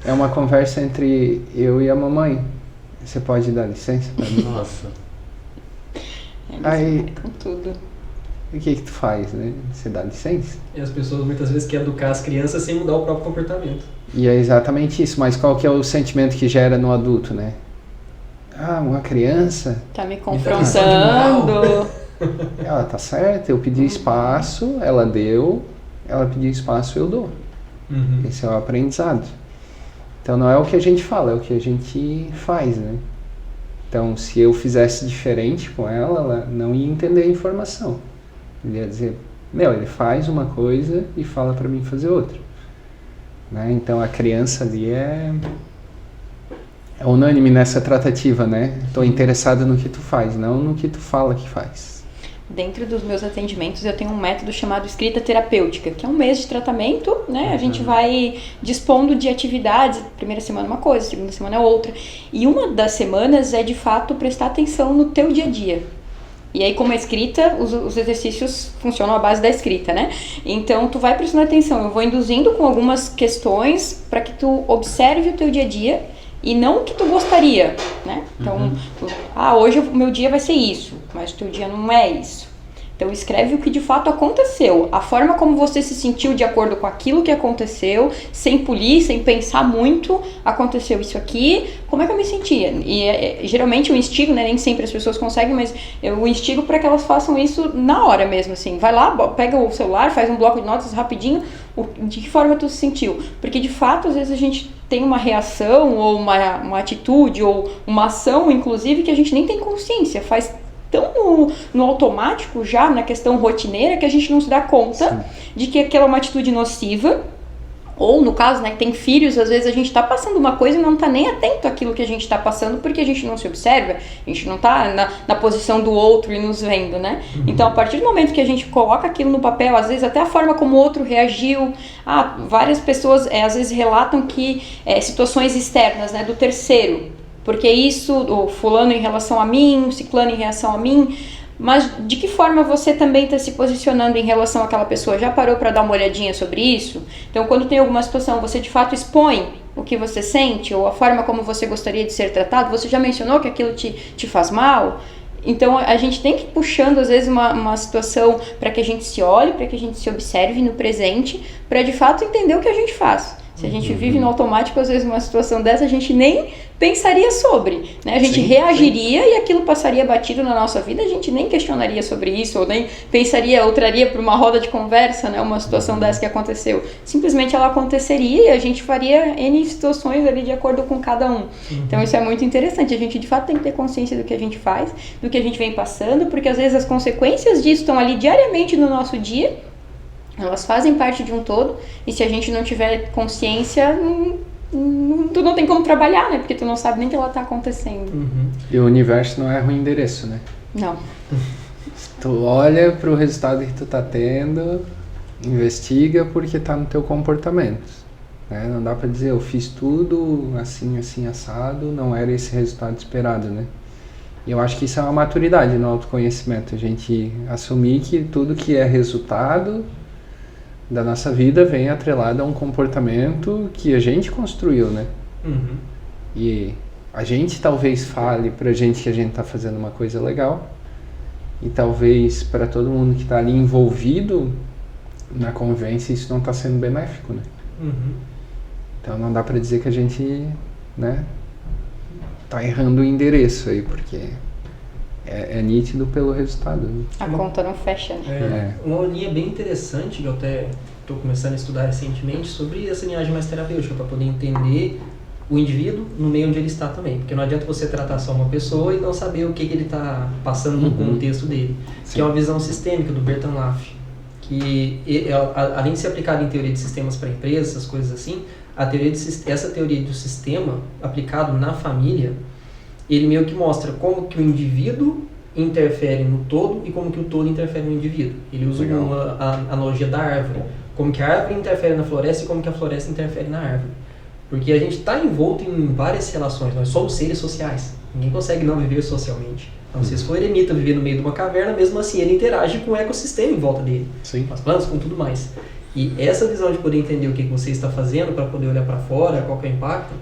é uma conversa entre eu e a mamãe. Você pode dar licença para mim? Nossa. Aí, com tudo. o que tu faz, né? Você dá licença. E as pessoas muitas vezes querem educar as crianças sem mudar o próprio comportamento. E é exatamente isso, mas qual que é o sentimento que gera no adulto, né? Ah, uma criança, Tá me confrontando. ela tá certa, eu pedi espaço, ela deu, ela pediu espaço, eu dou. Uhum. Esse é o aprendizado. Então não é o que a gente fala, é o que a gente faz, né? Então se eu fizesse diferente com ela, ela não ia entender a informação. Ele ia dizer, ele faz uma coisa e fala para mim fazer outra. Né? Então a criança ali é unânime nessa tratativa, né? Estou interessado no que tu faz, não no que tu fala que faz. Dentro dos meus atendimentos eu tenho um método chamado escrita terapêutica, que é um mês de tratamento, né? A gente vai dispondo de atividades, primeira semana uma coisa, segunda semana outra. E uma das semanas é de fato prestar atenção no teu dia a dia. E aí, como a escrita, os exercícios funcionam à base da escrita, né? Então, tu vai prestando atenção. Eu vou induzindo com algumas questões para que tu observe o teu dia a dia e não o que tu gostaria, né? Então, hoje o meu dia vai ser isso, mas o teu dia não é isso. Então, escreve o que de fato aconteceu, a forma como você se sentiu de acordo com aquilo que aconteceu, sem polir, sem pensar muito, aconteceu isso aqui, como é que eu me sentia? E geralmente eu instigo, né, nem sempre as pessoas conseguem, mas eu instigo para que elas façam isso na hora mesmo, assim. Vai lá, pega o celular, faz um bloco de notas rapidinho, de que forma tu se sentiu? Porque de fato, às vezes a gente tem uma reação, ou uma atitude, ou uma ação, inclusive, que a gente nem tem consciência, faz tão no automático já, na questão rotineira, que a gente não se dá conta de que aquela é uma atitude nociva, ou no caso, né, que tem filhos, às vezes a gente tá passando uma coisa e não tá nem atento àquilo que a gente tá passando, porque a gente não se observa, a gente não tá na posição do outro e nos vendo, né? Então, a partir do momento que a gente coloca aquilo no papel, às vezes até a forma como o outro reagiu, várias pessoas às vezes relatam que situações externas, né, do terceiro, porque isso, o fulano em relação a mim, o ciclano em relação a mim, mas de que forma você também está se posicionando em relação àquela pessoa? Já parou para dar uma olhadinha sobre isso? Então, quando tem alguma situação, você de fato expõe o que você sente ou a forma como você gostaria de ser tratado? Você já mencionou que aquilo te faz mal? Então, a gente tem que ir puxando, às vezes, uma situação para que a gente se olhe, para que a gente se observe no presente, para de fato entender o que a gente faz. Se a gente vive no automático, às vezes, uma situação dessa, a gente nem pensaria sobre, né? A gente reagiria e aquilo passaria batido na nossa vida, a gente nem questionaria sobre isso, ou nem pensaria, ou traria para uma roda de conversa, né? Uma situação dessa que aconteceu. Simplesmente ela aconteceria e a gente faria N situações ali de acordo com cada um. Então isso é muito interessante, a gente de fato tem que ter consciência do que a gente faz, do que a gente vem passando, porque às vezes as consequências disso estão ali diariamente no nosso dia. Elas fazem parte de um todo, e se a gente não tiver consciência, tu não tem como trabalhar, né? Porque tu não sabe nem que ela tá acontecendo. E o universo não erra o endereço, né? Não. Tu olha pro resultado que tu tá tendo, investiga porque tá no teu comportamento. Né? Não dá pra dizer, eu fiz tudo assim, assim, assado, não era esse resultado esperado, né? E eu acho que isso é uma maturidade no autoconhecimento, a gente assumir que tudo que é resultado da nossa vida vem atrelado a um comportamento que a gente construiu, né? E a gente talvez fale pra gente que a gente tá fazendo uma coisa legal, e talvez para todo mundo que tá ali envolvido na convivência isso não tá sendo benéfico, né? Então não dá pra dizer que a gente, né, tá errando o endereço aí, porque é nítido pelo resultado. Né? A conta não fecha, né? Uma linha bem interessante, que eu até estou começando a estudar recentemente, sobre essa linhagem mais terapêutica, para poder entender o indivíduo no meio onde ele está também. Porque não adianta você tratar só uma pessoa e não saber o que ele está passando no contexto dele. Sim. Que é uma visão sistêmica do Bertrand Laff, que além de ser aplicada em teoria de sistemas para empresas, essas coisas assim, essa teoria do sistema aplicado na família, ele meio que mostra como que o indivíduo interfere no todo e como que o todo interfere no indivíduo. Ele usa uma analogia da árvore, como que a árvore interfere na floresta e como que a floresta interfere na árvore. Porque a gente está envolto em várias relações, nós somos seres sociais, ninguém consegue não viver socialmente. Então, se for eremita viver no meio de uma caverna, mesmo assim ele interage com o ecossistema em volta dele, com as plantas, com tudo mais. E essa visão de poder entender o que você está fazendo para poder olhar para fora, qual que é o impacto,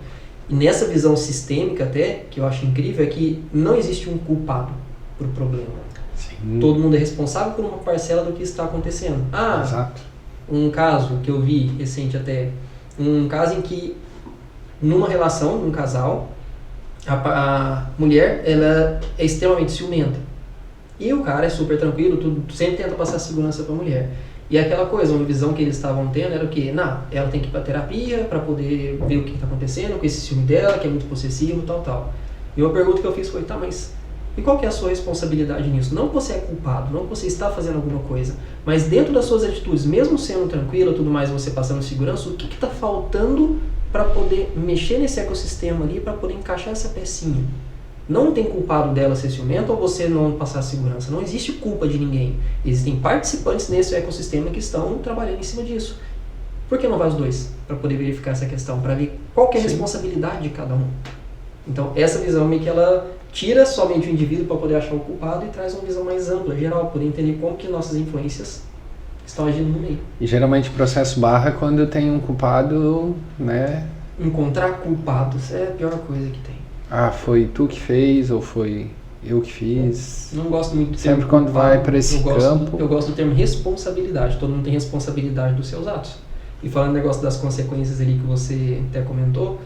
e nessa visão sistêmica até, que eu acho incrível, é que não existe um culpado para o problema. Sim. Todo mundo é responsável por uma parcela do que está acontecendo. Exato. Um caso que eu vi recente até, um caso em que numa relação, num casal, a mulher ela é extremamente ciumenta e o cara é super tranquilo, tudo, sempre tenta passar segurança para a mulher. E aquela coisa, uma visão que eles estavam tendo era o quê? Não, ela tem que ir para terapia para poder ver o que está acontecendo com esse ciúme dela, que é muito possessivo, tal. E uma pergunta que eu fiz foi, tá, mas e qual que é a sua responsabilidade nisso? Não que você é culpado, não que você está fazendo alguma coisa, mas dentro das suas atitudes, mesmo sendo tranquilo, tudo mais, você passando segurança, o que está faltando para poder mexer nesse ecossistema ali, para poder encaixar essa pecinha? Não tem culpado dela ser ciumento ou você não passar segurança. Não existe culpa de ninguém. Existem participantes nesse ecossistema que estão trabalhando em cima disso. Por que não vai os dois? Para poder verificar essa questão, para ver qual que é a responsabilidade de cada um. Então, essa visão meio que ela tira somente o indivíduo para poder achar o culpado e traz uma visão mais ampla, geral, para poder entender como que nossas influências estão agindo no meio. E geralmente o processo barra quando tem um culpado, né? Encontrar culpados é a pior coisa que tem. Ah, foi tu que fez ou foi eu que fiz? Não gosto muito do Sempre termo quando culpado. vai para esse campo. Eu gosto do termo responsabilidade. Todo mundo tem responsabilidade dos seus atos. E falando no negócio das consequências ali que você até comentou,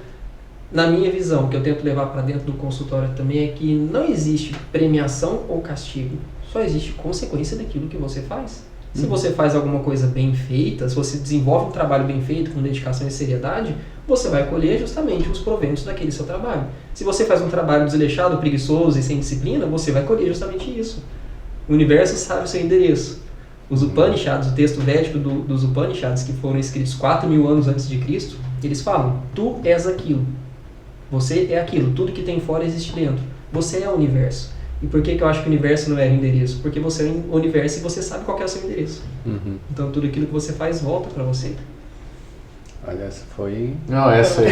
na minha visão, que eu tento levar para dentro do consultório também, é que não existe premiação ou castigo. Só existe consequência daquilo que você faz. Se você faz alguma coisa bem feita, se você desenvolve um trabalho bem feito, com dedicação e seriedade, você vai colher justamente os proventos daquele seu trabalho. Se você faz um trabalho desleixado, preguiçoso e sem disciplina, você vai colher justamente isso. O universo sabe o seu endereço. Os Upanishads, o texto védico dos Upanishads, que foram escritos 4.000 anos antes de Cristo, eles falam, tu és aquilo. Você é aquilo. Tudo que tem fora existe dentro. Você é o universo. E por que eu acho que o universo não é o endereço? Porque você é o universo e você sabe qual que é o seu endereço. Então tudo aquilo que você faz volta para você. Olha, essa foi... Não, essa aí...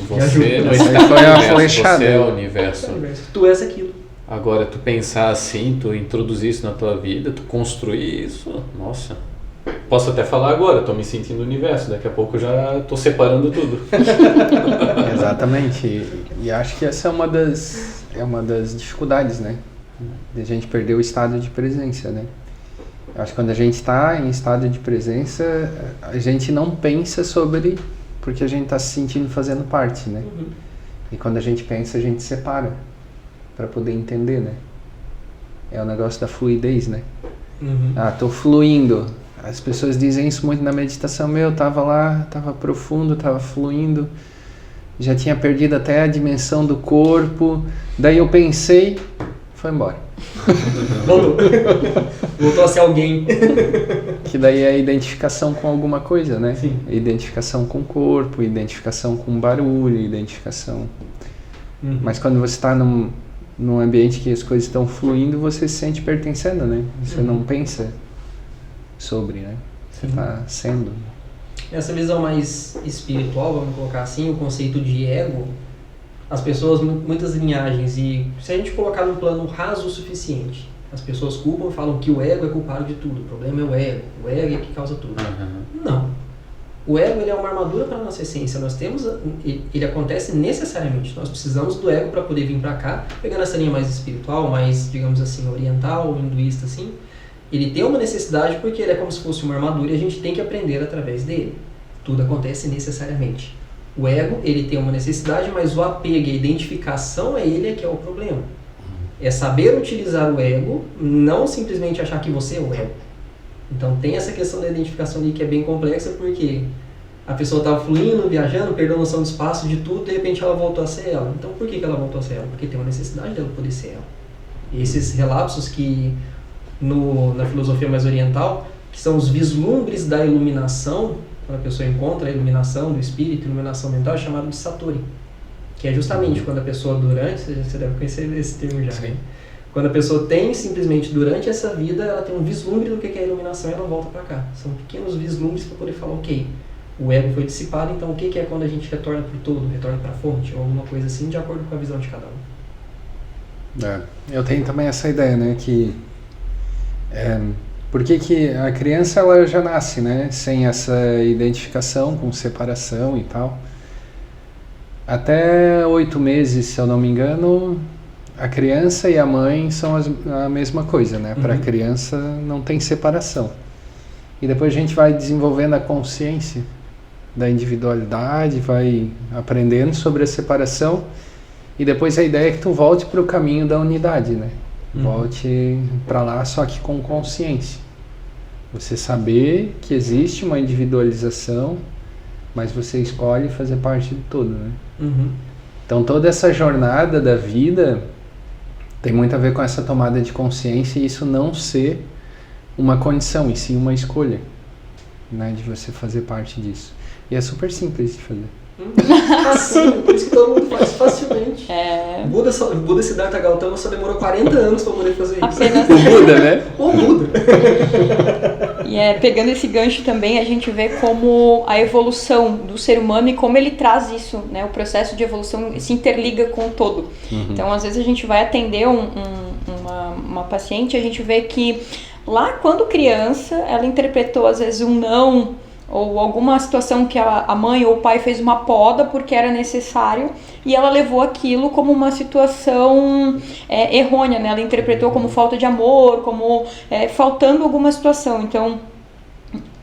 Você não Essa está aí foi a no universo, flechada. você é o universo. Tu és aquilo. Agora, tu pensar assim, tu introduzir isso na tua vida, tu construir isso, nossa... Posso até falar agora, estou me sentindo no universo, daqui a pouco eu já estou separando tudo. Exatamente. E acho que essa é uma das dificuldades, né? De a gente perder o estado de presença, né? Acho que quando a gente está em estado de presença, a gente não pensa sobre porque a gente está se sentindo fazendo parte, né? E quando a gente pensa, a gente separa para poder entender, né? É o negócio da fluidez, né? Ah, estou fluindo. As pessoas dizem isso muito na meditação. Eu estava lá, estava profundo, estava fluindo, já tinha perdido até a dimensão do corpo. Daí eu pensei, foi embora. Voltou a ser alguém. Que daí é a identificação com alguma coisa, né? Sim. Identificação com o corpo, identificação com barulho, identificação... Mas quando você está num ambiente que as coisas estão fluindo, você se sente pertencendo, né? Você não pensa sobre, né? Você está sendo. Essa visão mais espiritual, vamos colocar assim, o conceito de ego, as pessoas, muitas linhagens, e se a gente colocar num plano raso o suficiente, as pessoas culpam e falam que o ego é culpado de tudo, o problema é o ego é que causa tudo. Não. O ego ele é uma armadura para a nossa essência, nós temos, ele acontece necessariamente, nós precisamos do ego para poder vir para cá, pegando essa linha mais espiritual, mais, digamos assim, oriental, hinduísta, assim, ele tem uma necessidade porque ele é como se fosse uma armadura e a gente tem que aprender através dele. Tudo acontece necessariamente. O ego, ele tem uma necessidade, mas o apego e a identificação é ele que é o problema. É saber utilizar o ego, não simplesmente achar que você é o ego. Então tem essa questão da identificação ali que é bem complexa, porque a pessoa estava fluindo, viajando, perdeu a noção do espaço, de tudo, de repente ela voltou a ser ela. Então por que ela voltou a ser ela? Porque tem uma necessidade dela poder ser ela. E esses relapsos que na filosofia mais oriental, que são os vislumbres da iluminação, quando a pessoa encontra a iluminação do espírito, a iluminação mental, é chamado de Satori, que é justamente quando a pessoa você deve conhecer esse termo já, né? Quando a pessoa tem simplesmente durante essa vida, ela tem um vislumbre do que é a iluminação e ela volta para cá. São pequenos vislumbres para poder falar, ok, o ego foi dissipado, então o que é quando a gente retorna para o todo, retorna para a fonte, ou alguma coisa assim, de acordo com a visão de cada um. Eu tenho também essa ideia, né, que por que a criança ela já nasce, né, sem essa identificação com separação e tal. Até 8 meses, se eu não me engano, a criança e a mãe são a mesma coisa, né? Para a criança não tem separação. E depois a gente vai desenvolvendo a consciência da individualidade, vai aprendendo sobre a separação, e depois a ideia é que tu volte para o caminho da unidade, né? Volte para lá, só que com consciência. Você saber que existe uma individualização, mas você escolhe fazer parte do todo, né? Então toda essa jornada da vida tem muito a ver com essa tomada de consciência, e isso não ser uma condição, e sim uma escolha, né, de você fazer parte disso. E é super simples de fazer. Sim, por isso que todo mundo faz facilmente. Buda Siddhartha Gautama só demorou 40 anos para poder fazer isso. Apenas O Buda, né? O Buda. E pegando esse gancho também, a gente vê como a evolução do ser humano e como ele traz isso, né? O processo de evolução se interliga com o todo. Então, às vezes a gente vai atender uma paciente, a gente vê que lá quando criança, ela interpretou às vezes um não, ou alguma situação que a mãe ou o pai fez uma poda porque era necessário, e ela levou aquilo como uma situação errônea, né? Ela interpretou como falta de amor, como faltando alguma situação. Então,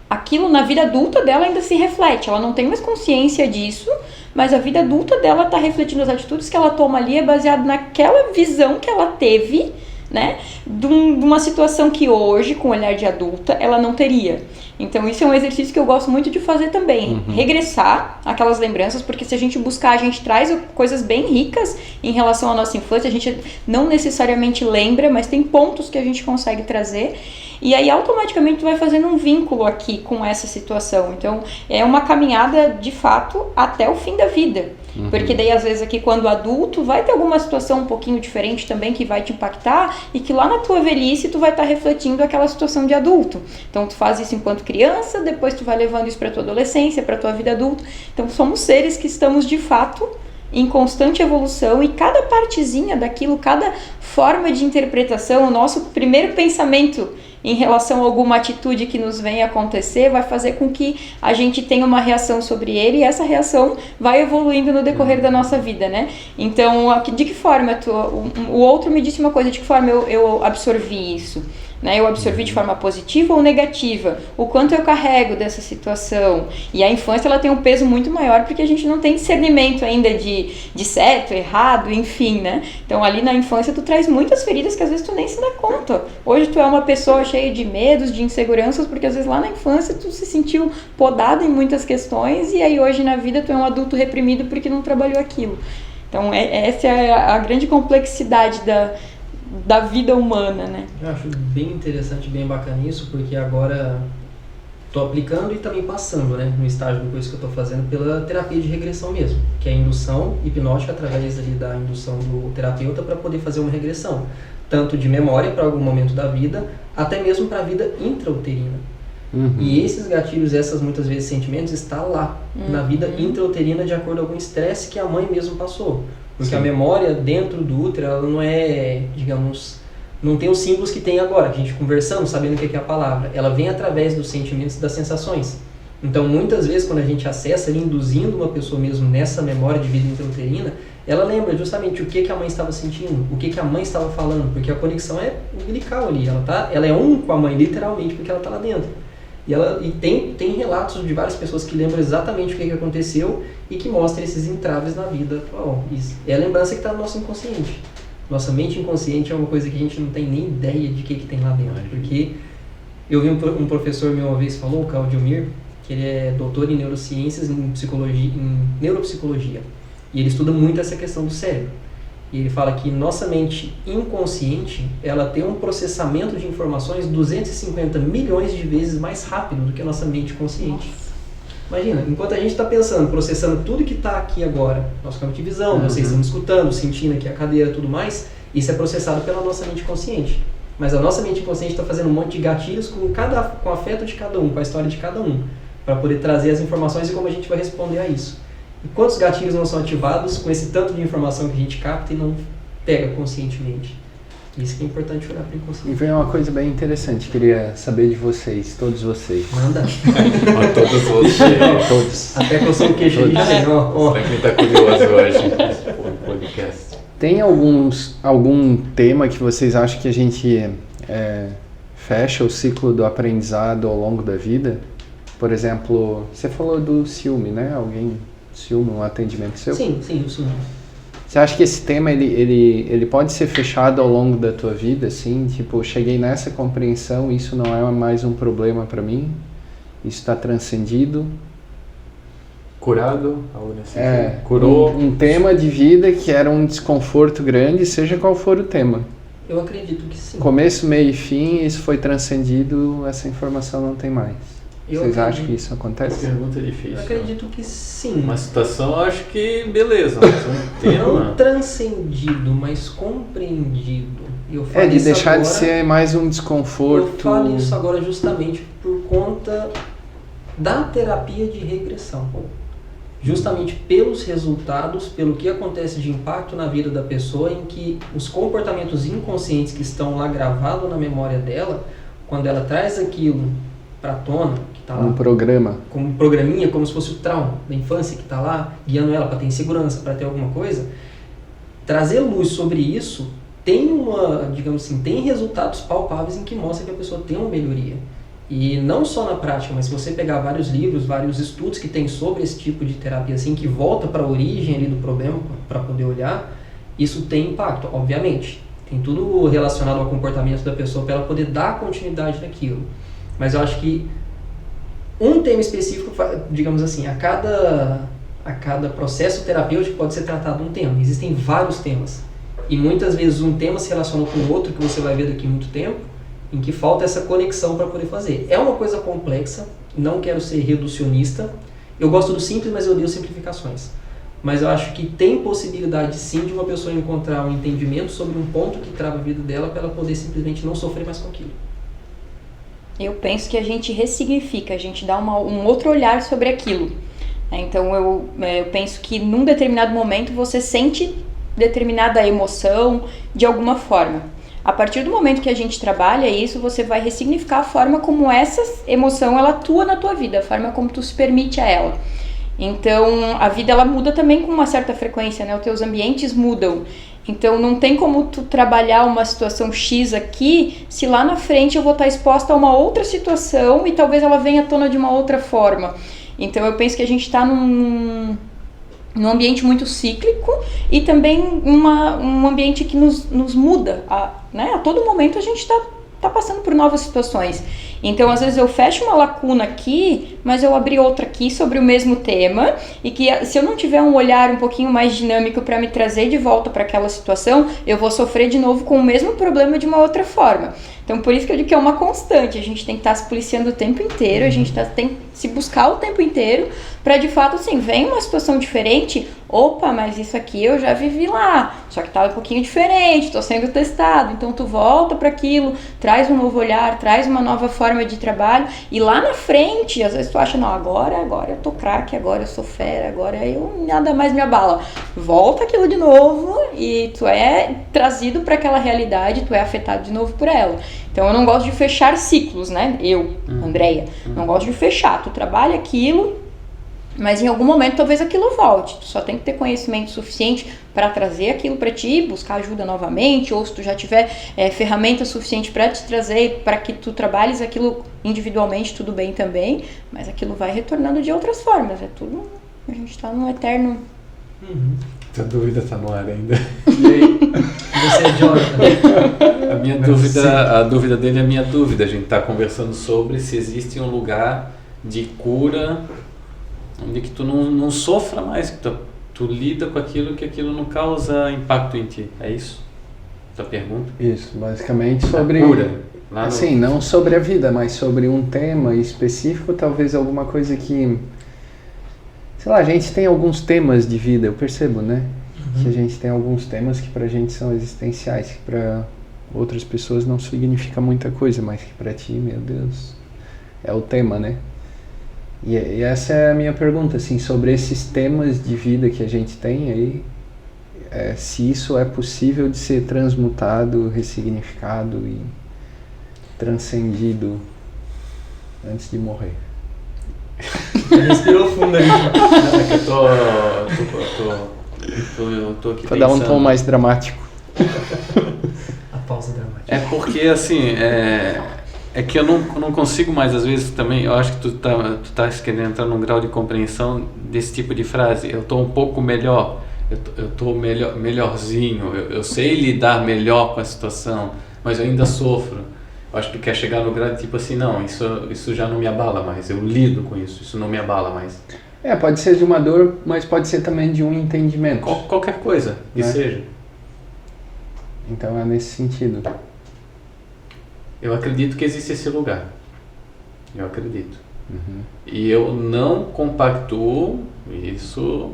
aquilo na vida adulta dela ainda se reflete, ela não tem mais consciência disso, mas a vida adulta dela está refletindo as atitudes que ela toma ali, é baseado naquela visão que ela teve, né, de uma situação que hoje, com o olhar de adulta, ela não teria. Então isso é um exercício que eu gosto muito de fazer também, regressar aquelas lembranças, porque se a gente buscar, a gente traz coisas bem ricas em relação à nossa infância, a gente não necessariamente lembra, mas tem pontos que a gente consegue trazer, e aí automaticamente tu vai fazendo um vínculo aqui com essa situação. Então é uma caminhada de fato até o fim da vida. Porque daí às vezes aqui quando adulto vai ter alguma situação um pouquinho diferente também que vai te impactar, e que lá na tua velhice tu vai estar refletindo aquela situação de adulto. Então tu faz isso enquanto criança, depois tu vai levando isso para tua adolescência, para tua vida adulta. Então somos seres que estamos de fato em constante evolução, e cada partezinha daquilo, cada forma de interpretação, o nosso primeiro pensamento em relação a alguma atitude que nos venha acontecer vai fazer com que a gente tenha uma reação sobre ele, e essa reação vai evoluindo no decorrer da nossa vida, né? Então, de que forma o outro me disse uma coisa, de que forma eu absorvi isso? Né? Eu absorvi de forma positiva ou negativa? O quanto eu carrego dessa situação? E a infância ela tem um peso muito maior, porque a gente não tem discernimento ainda de certo, errado, enfim, né? Então ali na infância tu traz muitas feridas que às vezes tu nem se dá conta. Hoje tu é uma pessoa cheia de medos, de inseguranças, porque às vezes lá na infância tu se sentiu podado em muitas questões, e aí hoje na vida tu é um adulto reprimido porque não trabalhou aquilo. Então essa é a grande complexidade da vida humana, né? Eu acho bem interessante, bem bacana isso, porque agora estou aplicando e também passando, né, no estágio do curso que eu estou fazendo pela terapia de regressão mesmo, que é a indução hipnótica através ali da indução do terapeuta para poder fazer uma regressão, tanto de memória para algum momento da vida, até mesmo para a vida intrauterina. E esses gatilhos, essas muitas vezes sentimentos, está lá, na vida intrauterina, de acordo com algum estresse que a mãe mesmo passou. Porque a memória dentro do útero, ela não é, digamos, não tem os símbolos que tem agora, que a gente conversando, sabendo o que é a palavra. Ela vem através dos sentimentos e das sensações. Então, muitas vezes, quando a gente acessa, induzindo uma pessoa mesmo nessa memória de vida intrauterina, ela lembra justamente o que a mãe estava sentindo, o que a mãe estava falando, porque a conexão é umbilical ali, ela é um com a mãe, literalmente, porque ela está lá dentro. E tem relatos de várias pessoas que lembram exatamente o que aconteceu e que mostram esses entraves na vida atual. Isso é a lembrança que está no nosso inconsciente. Nossa mente inconsciente é uma coisa que a gente não tem nem ideia de que tem lá dentro. Porque eu vi um professor meu uma vez falou, o Claudiomir, que ele é doutor em neurociências, em neuropsicologia. E ele estuda muito essa questão do cérebro. E ele fala que nossa mente inconsciente, ela tem um processamento de informações 250 milhões de vezes mais rápido do que a nossa mente consciente. Imagina, enquanto a gente está pensando, processando tudo que está aqui agora, nosso campo de visão, vocês estão escutando, sentindo aqui a cadeira e tudo mais, isso é processado pela nossa mente consciente. Mas a nossa mente consciente está fazendo um monte de gatilhos com o afeto de cada um, com a história de cada um, para poder trazer as informações e como a gente vai responder a isso. E quantos gatilhos não são ativados com esse tanto de informação que a gente capta e não pega conscientemente? Isso que é importante olhar para o inconsciente. E vem uma coisa bem interessante, queria saber de vocês, todos vocês. Manda. Todos vocês. Todos. Até que eu sou o queixo de ó. Será que ele está curioso hoje nesse podcast? Tem algum tema que vocês acham que a gente fecha o ciclo do aprendizado ao longo da vida? Por exemplo, você falou do ciúme, né? Ciúme, um atendimento seu? Sim, o ciúme. Você acha que esse tema ele pode ser fechado ao longo da tua vida, assim? Tipo, cheguei nessa compreensão, isso não é mais um problema para mim? Isso está transcendido? Curado? Algo assim. Curou um tema de vida que era um desconforto grande, seja qual for o tema. Eu acredito que sim. Começo, meio e fim, isso foi transcendido, essa informação não tem mais. Vocês acham que isso acontece? Pergunta difícil. Eu acredito que sim. Uma situação, eu acho que beleza, mas um tema... Não transcendido, mas compreendido. De deixar agora, de ser mais um desconforto. Eu falo isso agora justamente por conta da terapia de regressão. Justamente pelos resultados, pelo que acontece de impacto na vida da pessoa, em que os comportamentos inconscientes que estão lá gravados na memória dela, quando ela traz aquilo para a tona, que está lá... Um programa. Como um programinha, como se fosse o trauma da infância que está lá, guiando ela para ter insegurança, para ter alguma coisa, trazer luz sobre isso tem resultados palpáveis em que mostra que a pessoa tem uma melhoria. E não só na prática, mas se você pegar vários livros, vários estudos que tem sobre esse tipo de terapia, assim, que volta para a origem ali do problema, para poder olhar, isso tem impacto, obviamente. Tem tudo relacionado ao comportamento da pessoa para ela poder dar continuidade naquilo. Mas eu acho que um tema específico, digamos assim, a cada processo terapêutico pode ser tratado um tema. Existem vários temas. E muitas vezes um tema se relaciona com o outro, que você vai ver daqui a muito tempo, em que falta essa conexão para poder fazer. É uma coisa complexa, não quero ser reducionista. Eu gosto do simples, mas eu odeio simplificações. Mas eu acho que tem possibilidade sim de uma pessoa encontrar um entendimento sobre um ponto que trava a vida dela para ela poder simplesmente não sofrer mais com aquilo. Eu penso que a gente ressignifica, a gente dá um outro olhar sobre aquilo. Então eu penso que num determinado momento você sente determinada emoção de alguma forma. A partir do momento que a gente trabalha isso, você vai ressignificar a forma como essa emoção ela atua na tua vida, a forma como tu se permite a ela. Então a vida ela muda também com uma certa frequência, né? Os teus ambientes mudam. Então não tem como tu trabalhar uma situação X aqui, se lá na frente eu vou estar exposta a uma outra situação e talvez ela venha à tona de uma outra forma. Então eu penso que a gente está num ambiente muito cíclico e também um ambiente que nos muda. Né? A todo momento a gente está passando por novas situações. Então, às vezes eu fecho uma lacuna aqui, mas eu abri outra aqui sobre o mesmo tema e que se eu não tiver um olhar um pouquinho mais dinâmico para me trazer de volta para aquela situação, eu vou sofrer de novo com o mesmo problema de uma outra forma. Então, por isso que eu digo que é uma constante. A gente tem que estar se policiando o tempo inteiro, a gente tem que se buscar o tempo inteiro para, de fato, assim, vem uma situação diferente, opa, mas isso aqui eu já vivi lá, só que estava um pouquinho diferente, estou sendo testado. Então, tu volta para aquilo, traz um novo olhar, traz uma nova forma de trabalho e lá na frente, às vezes tu acha, não, agora eu tô craque, agora eu sou fera, agora eu nada mais me abala. Volta aquilo de novo e tu é trazido para aquela realidade, tu é afetado de novo por ela. Então eu não gosto de fechar ciclos, né? Andréia, não gosto de fechar. Tu trabalha aquilo, mas em algum momento talvez aquilo volte. Tu só tem que ter conhecimento suficiente para trazer aquilo para ti, buscar ajuda novamente, ou se tu já tiver ferramenta suficiente para te trazer, para que tu trabalhes aquilo individualmente, tudo bem também, mas aquilo vai retornando de outras formas. É tudo, a gente está num eterno... A dúvida está no ar ainda. E aí? Você é Jonathan? A dúvida dele é a minha dúvida. A gente está conversando sobre se existe um lugar de cura onde que tu não sofra mais, que tu lida com aquilo, que aquilo não causa impacto em ti. É isso? Tua pergunta? Isso, basicamente sobre... A cura. Assim, não sobre a vida, mas sobre um tema específico, talvez alguma coisa que... Sei lá, a gente tem alguns temas de vida, eu percebo, né? Que a gente tem alguns temas que pra gente são existenciais, que pra outras pessoas não significa muita coisa, mas que pra ti, meu Deus, é o tema, né? E essa é a minha pergunta, assim, sobre esses temas de vida que a gente tem aí, se isso é possível de ser transmutado, ressignificado e transcendido antes de morrer. Respirou fundo ali. Eu tô aqui Pra dar um pensando. tom mais dramático. A pausa dramática. É porque, assim, é que eu não consigo mais, às vezes, também, eu acho que tu tá querendo entrar num grau de compreensão desse tipo de frase. Eu tô um pouco melhor, eu tô melhorzinho, eu sei lidar melhor com a situação, mas eu ainda sofro. Eu acho que tu quer chegar no grau de tipo assim, não, isso já não me abala mais, eu lido com isso não me abala mais. Pode ser de uma dor, mas pode ser também de um entendimento. Qualquer coisa que seja. Então é nesse sentido. Eu acredito que existe esse lugar. Eu acredito. Uhum. E eu não compactuo isso.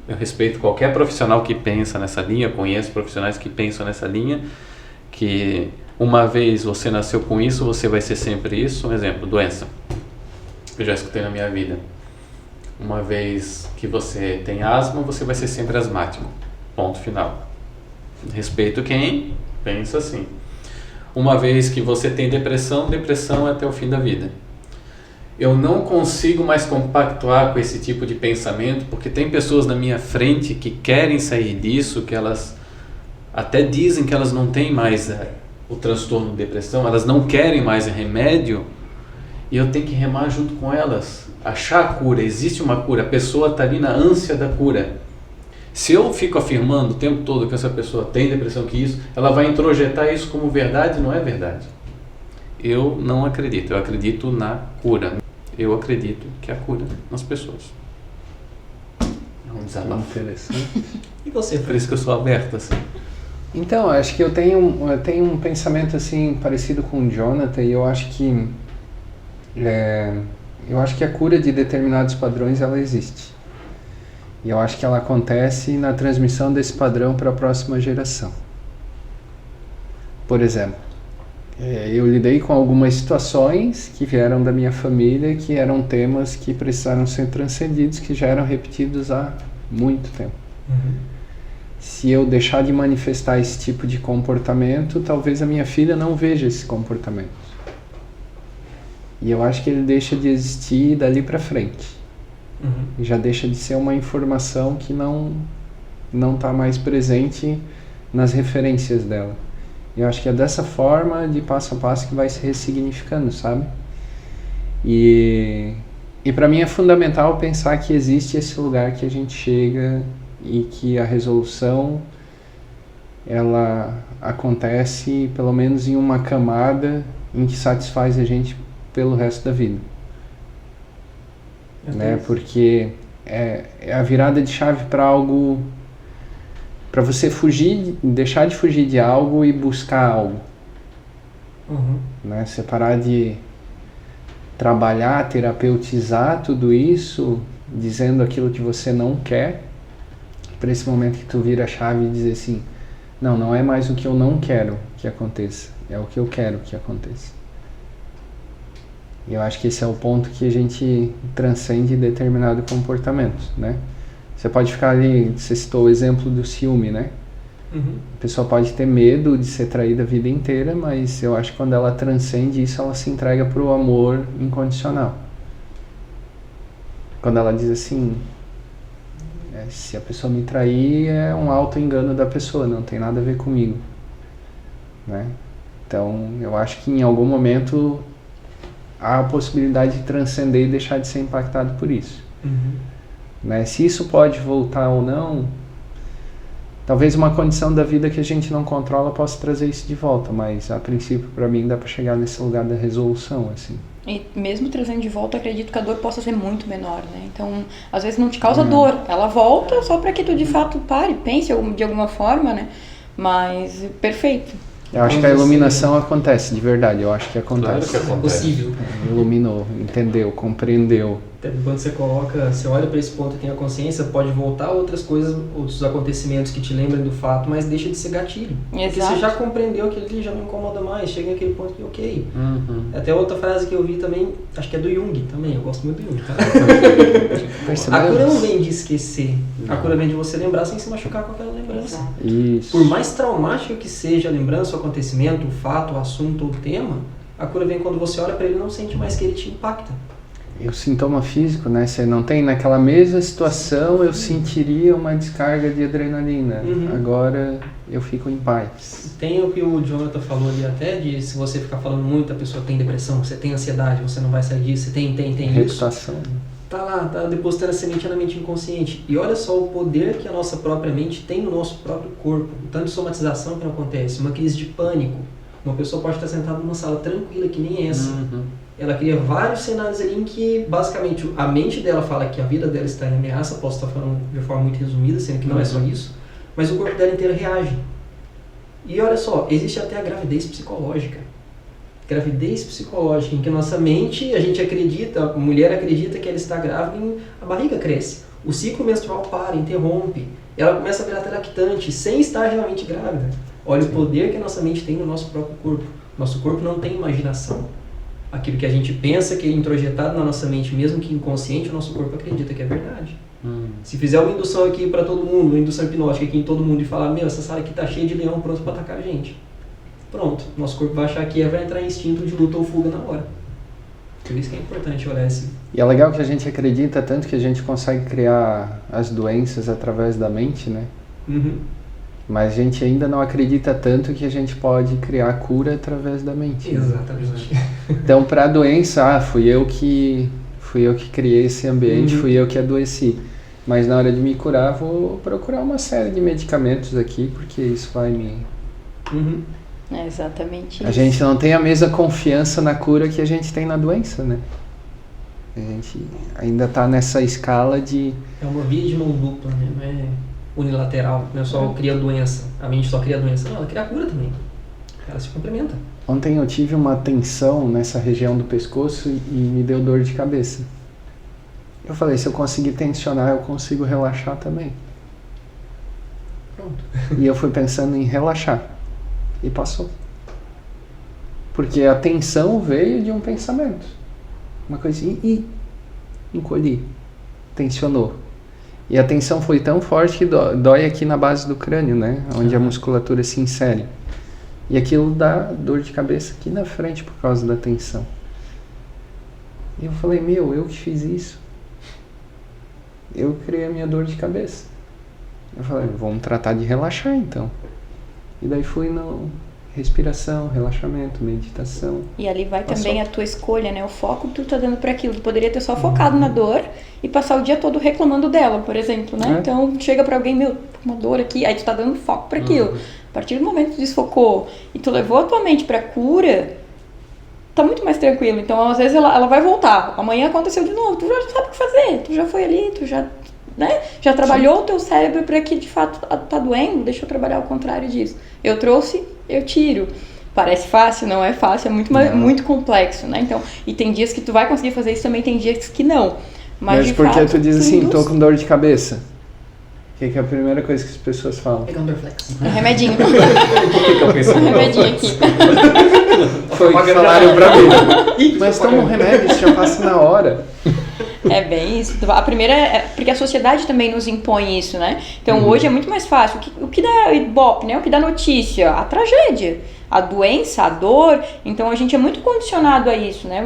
Eu respeito qualquer profissional que pensa nessa linha. Conheço profissionais que pensam nessa linha. Que uma vez você nasceu com isso, você vai ser sempre isso. Um exemplo, doença. Eu já escutei na minha vida. Uma vez que você tem asma, você vai ser sempre asmático. Ponto final. Respeito quem pensa assim. Uma vez que você tem depressão, depressão é até o fim da vida. Eu não consigo mais compactuar com esse tipo de pensamento, porque tem pessoas na minha frente que querem sair disso, que elas até dizem que elas não têm mais o transtorno de depressão, elas não querem mais remédio, e eu tenho que remar junto com elas, achar a cura. Existe uma cura, a pessoa está ali na ânsia da cura. Se eu fico afirmando o tempo todo que essa pessoa tem depressão, que isso, ela vai introjetar isso como verdade, não é verdade. Eu não acredito, eu acredito na cura. Eu acredito que há cura nas pessoas. É um desabafo. Interessante. E você, Por isso que eu sou aberto assim. Então, acho que eu tenho um pensamento assim parecido com o Jonathan, e eu acho que a cura de determinados padrões ela existe. E eu acho que ela acontece na transmissão desse padrão para a próxima geração. Por exemplo, eu lidei com algumas situações que vieram da minha família, que eram temas que precisaram ser transcendidos, que já eram repetidos há muito tempo. Uhum. Se eu deixar de manifestar esse tipo de comportamento, talvez a minha filha não veja esse comportamento. E eu acho que ele deixa de existir dali para frente. Uhum. E já deixa de ser uma informação que não está mais presente nas referências dela. E eu acho que é dessa forma, de passo a passo, que vai se ressignificando, sabe? E para mim é fundamental pensar que existe esse lugar que a gente chega e que a resolução ela acontece pelo menos em uma camada em que satisfaz a gente pelo resto da vida. Né? Porque é a virada de chave para algo, para você deixar de fugir de algo e buscar algo. Uhum. Né? Você parar de trabalhar, terapeutizar tudo isso, dizendo aquilo que você não quer, para esse momento que tu vira a chave e dizer assim, não é mais o que eu não quero que aconteça, é o que eu quero que aconteça. E eu acho que esse é o ponto que a gente transcende determinado comportamento, né? Você pode ficar ali, você citou o exemplo do ciúme, né? Uhum. A pessoa pode ter medo de ser traída a vida inteira, mas eu acho que quando ela transcende isso, ela se entrega para o amor incondicional. Quando ela diz assim, se a pessoa me trair, é um auto-engano da pessoa, não tem nada a ver comigo, né? Então, eu acho que em algum momento há a possibilidade de transcender e deixar de ser impactado por isso. Uhum. Né? Se isso pode voltar ou não, talvez uma condição da vida que a gente não controla possa trazer isso de volta, mas a princípio para mim dá para chegar nesse lugar da resolução, assim. E mesmo trazendo de volta, acredito que a dor possa ser muito menor, né? Então, às vezes não te causa dor, ela volta só para que tu de fato pare, pense de alguma forma, né? Mas perfeito. Eu acho que a iluminação acontece, de verdade, eu acho que acontece. Claro que É acontece. possível. Iluminou, entendeu, compreendeu. Até quando você olha para esse ponto e tem a consciência, pode voltar a outras coisas, outros acontecimentos que te lembrem do fato, mas deixa de ser gatilho. Porque Exato. você já compreendeu aquilo ali, já não incomoda mais, chega naquele ponto que ok. Uhum. Até outra frase que eu vi também, acho que é do Jung também, eu gosto muito do Jung, tá? Percebeu? A cura não vem de esquecer, a cura vem de você lembrar sem se machucar com aquela lembrança. Exato. Isso. Por mais traumática que seja a lembrança, o acontecimento, o fato, o assunto ou o tema, a cura vem quando você olha para ele e não sente mais que ele te impacta. o sintoma físico, né? Você não tem naquela mesma situação, eu sentiria uma descarga de adrenalina. Agora eu fico em paz. Tem o que o Jonathan falou ali até, de se você ficar falando muito, a pessoa tem depressão, você tem ansiedade, você não vai sair disso, você tem isso. Reputação. Tá lá, tá depositando a semente na mente inconsciente. E olha só o poder que a nossa própria mente tem no nosso próprio corpo. O tanto de somatização que não acontece, uma crise de pânico. Uma pessoa pode estar sentada numa sala tranquila que nem essa. Ela cria vários cenários ali em que, basicamente, a mente dela fala que a vida dela está em ameaça. Posso estar falando de forma muito resumida, sendo que não é só isso. Mas o corpo dela inteiro reage. E olha só, existe até a gravidez psicológica. Gravidez psicológica, em que a nossa mente, a gente acredita, a mulher acredita que ela está grávida e a barriga cresce. O ciclo menstrual para, interrompe. Ela começa a virar até lactante, sem estar realmente grávida. Olha o poder que a nossa mente tem no nosso próprio corpo. Nosso corpo não tem imaginação. Aquilo que a gente pensa que é introjetado na nossa mente, mesmo que inconsciente, o nosso corpo acredita que é verdade. Se fizer uma indução aqui para todo mundo, uma indução hipnótica aqui em todo mundo e falar, meu, essa sala aqui tá cheia de leão pronto para atacar a gente. Pronto, nosso corpo vai achar que vai entrar em instinto de luta ou fuga na hora. Por isso que é importante olhar esse... E é legal que a gente acredita tanto que a gente consegue criar as doenças através da mente, né? Mas a gente ainda não acredita tanto que a gente pode criar cura através da mente. Exatamente. Então, para a doença, fui eu que criei esse ambiente, fui eu que adoeci. Mas na hora de me curar, vou procurar uma série de medicamentos aqui, porque isso vai me... É exatamente isso. A gente não tem a mesma confiança na cura que a gente tem na doença, né? A gente ainda está nessa escala de... É uma via de mão dupla, né? Não é unilateral, não é só cria doença. A mente só cria doença. Não, ela cria cura também. Ela se complementa. Ontem eu tive uma tensão nessa região do pescoço e me deu dor de cabeça. Eu falei, se eu conseguir tensionar, eu consigo relaxar também. Pronto. E eu fui pensando em relaxar. E passou. Porque a tensão veio de um pensamento. Uma coisinha e encolhi. Tensionou. E a tensão foi tão forte que dói aqui na base do crânio, né? Onde a musculatura se insere. E aquilo dá dor de cabeça aqui na frente por causa da tensão. E eu falei, eu que fiz isso. Eu criei a minha dor de cabeça. Eu falei, vamos tratar de relaxar então. E daí fui no respiração, relaxamento, meditação. E ali vai também a tua escolha, né? O foco que tu tá dando para aquilo. Tu poderia ter só focado na dor e passar o dia todo reclamando dela, por exemplo, né? Então chega para alguém, uma dor aqui, aí tu tá dando foco para aquilo. A partir do momento que tu desfocou e tu levou a tua mente pra cura, tá muito mais tranquilo. Então às vezes ela vai voltar. Amanhã aconteceu de novo, tu já sabe o que fazer, tu já foi ali, tu já... né? Já trabalhou o teu cérebro para que de fato tá doendo, deixa eu trabalhar ao contrário disso. Eu trouxe, eu tiro. Parece fácil, não é fácil, é muito complexo, né? Então, e tem dias que tu vai conseguir fazer isso, também tem dias que não. Mas porque fato, tu diz assim, tô com dor de cabeça. O que é a primeira coisa que as pessoas falam? Pegar um Dorflex. É remedinho. Por que eu pensei Um remedinho aqui. Foi o que falaram pra mim. Mas toma um remédio, isso já passa na hora. É bem isso. A primeira é porque a sociedade também nos impõe isso, né? Então hoje é muito mais fácil. O que dá ibope, né? O que dá notícia? A tragédia. A doença, a dor. Então a gente é muito condicionado a isso, né?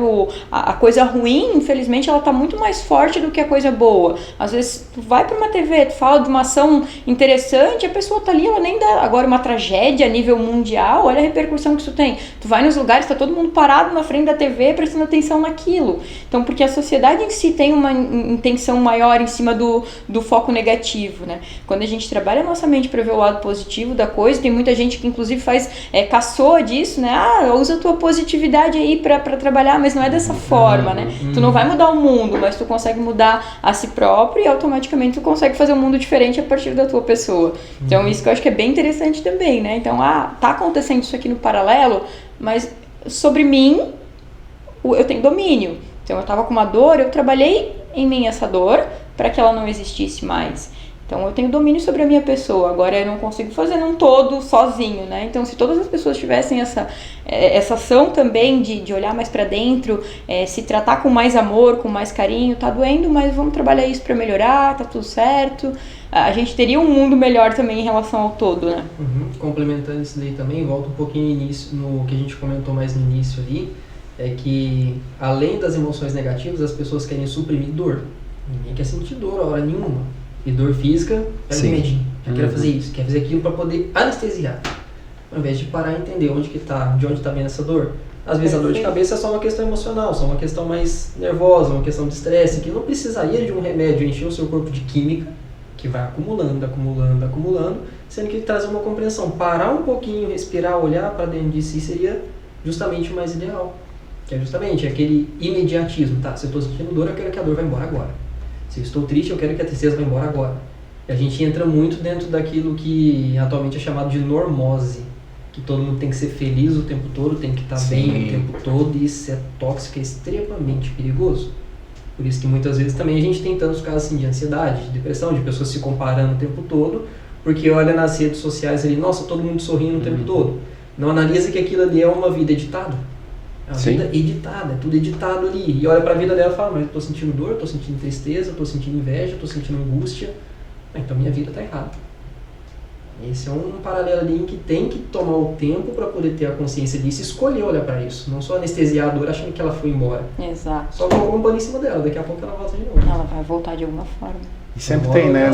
A coisa ruim, infelizmente, ela tá muito mais forte do que a coisa boa. Às vezes tu vai pra uma TV, tu fala de uma ação interessante, a pessoa tá ali, ela nem dá agora uma tragédia a nível mundial, olha a repercussão que isso tem. Tu vai nos lugares, tá todo mundo parado na frente da TV prestando atenção naquilo. Então, porque a sociedade em si tem uma intenção maior em cima do foco negativo, né? Quando a gente trabalha a nossa mente para ver o lado positivo da coisa, tem muita gente que inclusive faz caçoa disso, né? Usa a tua positividade aí pra trabalhar, mas não é dessa forma, né? Tu não vai mudar o mundo, mas tu consegue mudar a si próprio e automaticamente tu consegue fazer um mundo diferente a partir da tua pessoa. Então isso que eu acho que é bem interessante também, né? Então, tá acontecendo isso aqui no paralelo, mas sobre mim, eu tenho domínio. Então eu tava com uma dor, eu trabalhei em mim essa dor para que ela não existisse mais. Então eu tenho domínio sobre a minha pessoa, agora eu não consigo fazer num todo sozinho, né? Então se todas as pessoas tivessem essa ação também de olhar mais pra dentro, se tratar com mais amor, com mais carinho, tá doendo, mas vamos trabalhar isso pra melhorar, tá tudo certo. A gente teria um mundo melhor também em relação ao todo, né? Complementando isso daí também, volta um pouquinho no que a gente comentou mais no início ali, é que, além das emoções negativas, as pessoas querem suprimir dor. Ninguém quer sentir dor a hora nenhuma. E dor física, é um remedinho. Já quer fazer isso, quer fazer aquilo para poder anestesiar. Ao invés de parar e entender de onde está vindo essa dor. Às vezes a dor de cabeça é só uma questão emocional, só uma questão mais nervosa, uma questão de estresse, que não precisaria de um remédio encher o seu corpo de química, que vai acumulando, sendo que traz uma compreensão. Parar um pouquinho, respirar, olhar para dentro de si seria justamente o mais ideal. Que é justamente aquele imediatismo. Tá, se eu estou sentindo dor, eu quero que a dor vá embora agora. Se eu estou triste, eu quero que a tristeza vá embora agora. E a gente entra muito dentro daquilo que atualmente é chamado de normose. Que todo mundo tem que ser feliz o tempo todo, tem que estar bem o tempo todo, e isso é tóxico, é extremamente perigoso. Por isso que muitas vezes também a gente tem tantos casos assim, de ansiedade, de depressão, de pessoas se comparando o tempo todo, porque olha nas redes sociais ali, nossa, todo mundo sorrindo o tempo todo. Não analisa que aquilo ali é uma vida editada. É uma vida editada, é tudo editado ali. E olha pra vida dela e fala, mas eu tô sentindo dor, tô sentindo tristeza, tô sentindo inveja, tô sentindo angústia. Então minha vida tá errada. Esse é um paralelo ali em que tem que tomar o tempo para poder ter a consciência disso e escolher olhar para isso. Não só anestesiar a dor achando que ela foi embora. Exato. Só colocou um pano em cima dela, daqui a pouco ela volta de novo. Ela vai voltar de alguma forma. E sempre tem, né,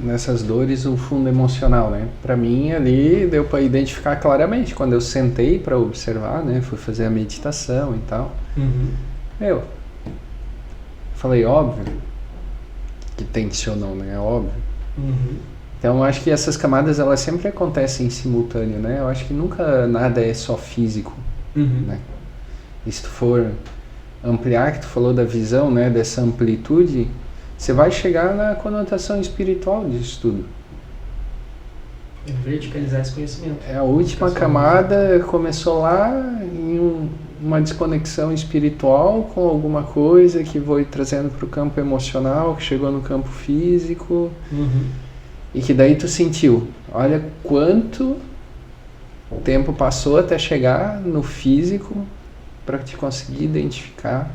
nessas dores o fundo emocional, né? Pra mim ali deu pra identificar claramente quando eu sentei pra observar, né? Fui fazer a meditação e tal. Eu falei, óbvio que tem que ser ou não, né? É óbvio. Então eu acho que essas camadas elas sempre acontecem em simultâneo, né? Eu acho que nunca nada é só físico, né? E se tu for ampliar, que tu falou da visão, né? Dessa amplitude, você vai chegar na conotação espiritual disso tudo. É verticalizar esse conhecimento. É a última camada, começou lá em uma desconexão espiritual com alguma coisa que foi trazendo para o campo emocional, que chegou no campo físico. E que daí tu sentiu, olha quanto tempo passou até chegar no físico para te conseguir identificar.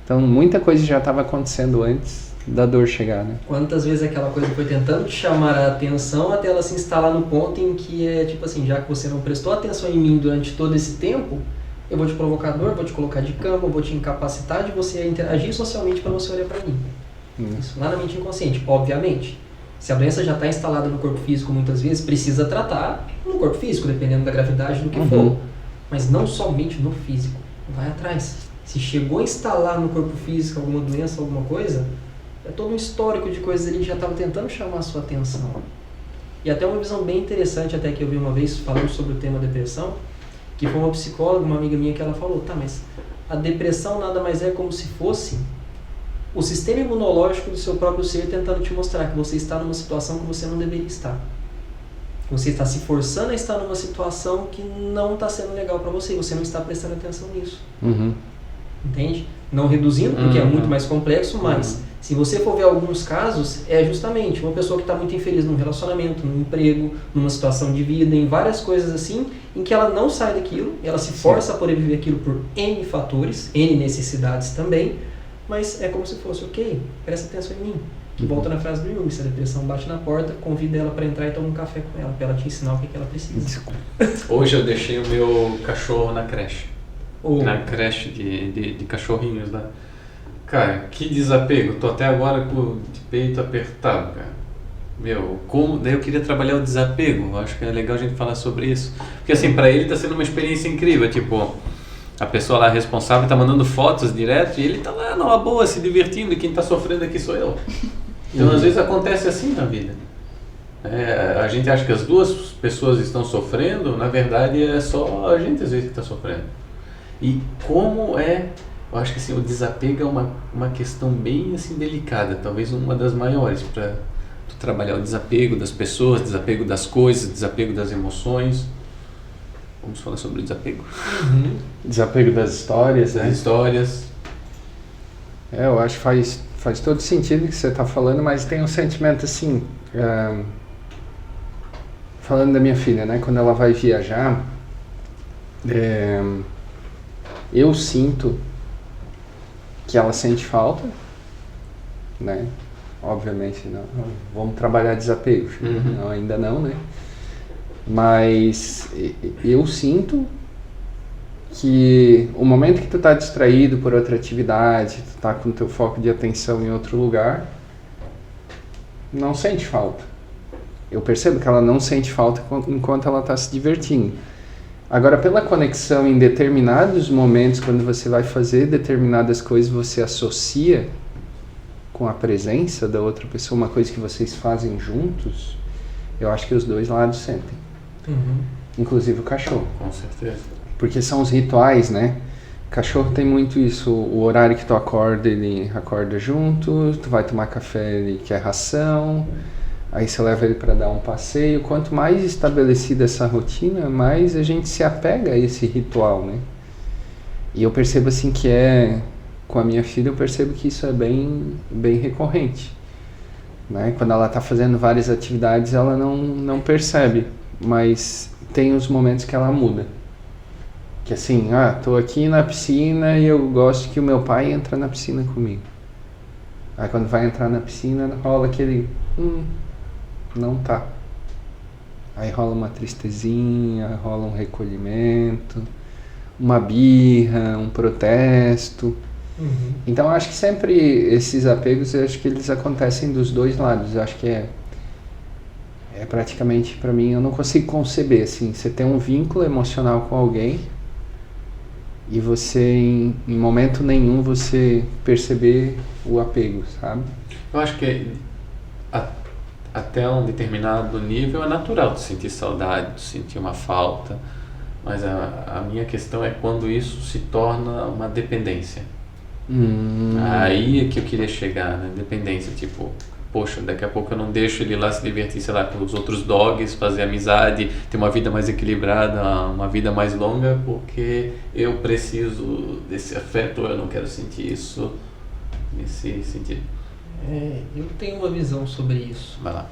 Então muita coisa já estava acontecendo antes da dor chegar, né? Quantas vezes aquela coisa foi tentando te chamar a atenção até ela se instalar no ponto em que é tipo assim, já que você não prestou atenção em mim durante todo esse tempo, eu vou te provocar dor, vou te colocar de cama, vou te incapacitar de você interagir socialmente para você olhar para mim. Isso lá na mente inconsciente, obviamente. Se a doença já está instalada no corpo físico muitas vezes, precisa tratar no corpo físico, dependendo da gravidade do que for. Mas não somente no físico. Vai atrás. Se chegou a instalar no corpo físico alguma doença, alguma coisa, é todo um histórico de coisas ali que já estava tentando chamar a sua atenção. E até uma visão bem interessante até que eu vi uma vez falando sobre o tema depressão, que foi uma psicóloga, uma amiga minha, que ela falou, tá, mas a depressão nada mais é como se fosse o sistema imunológico do seu próprio ser tentando te mostrar que você está numa situação que você não deveria estar. Você está se forçando a estar numa situação que não está sendo legal para você, você não está prestando atenção nisso. Entende? Não reduzindo, porque é muito mais complexo, mas se você for ver alguns casos, é justamente uma pessoa que está muito infeliz num relacionamento, num emprego, numa situação de vida, em várias coisas assim, em que ela não sai daquilo, ela se força a poder viver aquilo por N fatores, N necessidades também, mas é como se fosse, ok, presta atenção em mim. Que volta na frase do Jung, se a depressão bate na porta, convida ela para entrar e tomar um café com ela, para ela te ensinar o que ela precisa. Hoje eu deixei o meu cachorro na creche. Na creche de cachorrinhos lá. Cara, que desapego. Tô até agora com o de peito apertado, cara. Meu, como... Daí eu queria trabalhar o desapego. Acho que é legal a gente falar sobre isso. Porque assim, pra ele tá sendo uma experiência incrível. Tipo, a pessoa lá responsável tá mandando fotos direto e ele tá lá numa boa, se divertindo. E quem tá sofrendo aqui sou eu. Então às vezes acontece assim na vida. A gente acha que as duas pessoas estão sofrendo. Na verdade é só a gente às vezes que tá sofrendo. E como é... Eu acho que assim, o desapego é uma questão bem assim, delicada, talvez uma das maiores para tu trabalhar o desapego das pessoas, desapego das coisas, desapego das emoções. Vamos falar sobre o desapego? Desapego das histórias, né? Das histórias. Eu acho que faz todo sentido o que você está falando, mas tem um sentimento assim, falando da minha filha, né? Quando ela vai viajar, eu sinto que ela sente falta, né? Obviamente não vamos trabalhar desapego, não, ainda não, né? Mas eu sinto que o momento que tu tá distraído por outra atividade, tu tá com teu foco de atenção em outro lugar, não sente falta. Eu percebo que ela não sente falta enquanto ela tá se divertindo. Agora, pela conexão em determinados momentos, quando você vai fazer determinadas coisas, você associa com a presença da outra pessoa, uma coisa que vocês fazem juntos, eu acho que os dois lados sentem. Inclusive o cachorro. Com certeza. Porque são os rituais, né? O cachorro tem muito isso, o horário que tu acorda, ele acorda junto, tu vai tomar café, ele quer ração, aí você leva ele para dar um passeio. Quanto mais estabelecida essa rotina, mais a gente se apega a esse ritual, né? E eu percebo assim que com a minha filha, eu percebo que isso é bem recorrente, né? Quando ela está fazendo várias atividades, ela não percebe, mas tem os momentos que ela muda. Que assim, tô aqui na piscina e eu gosto que o meu pai entra na piscina comigo. Aí quando vai entrar na piscina, rola aquele... não tá. Aí rola uma tristezinha, rola um recolhimento, uma birra, um protesto. Então eu acho que sempre esses apegos, eu acho que eles acontecem dos dois lados. Eu acho que é praticamente, para mim, eu não consigo conceber assim, você tem um vínculo emocional com alguém e você em momento nenhum você perceber o apego, sabe? Eu acho que até um determinado nível é natural de sentir saudade, de sentir uma falta, mas a minha questão é quando isso se torna uma dependência. Aí é que eu queria chegar, né? Dependência, tipo, poxa, daqui a pouco eu não deixo ele lá se divertir, sei lá, com os outros dogs, fazer amizade, ter uma vida mais equilibrada, uma vida mais longa, porque eu preciso desse afeto, eu não quero sentir isso nesse sentido. Eu tenho uma visão sobre isso. Vai lá.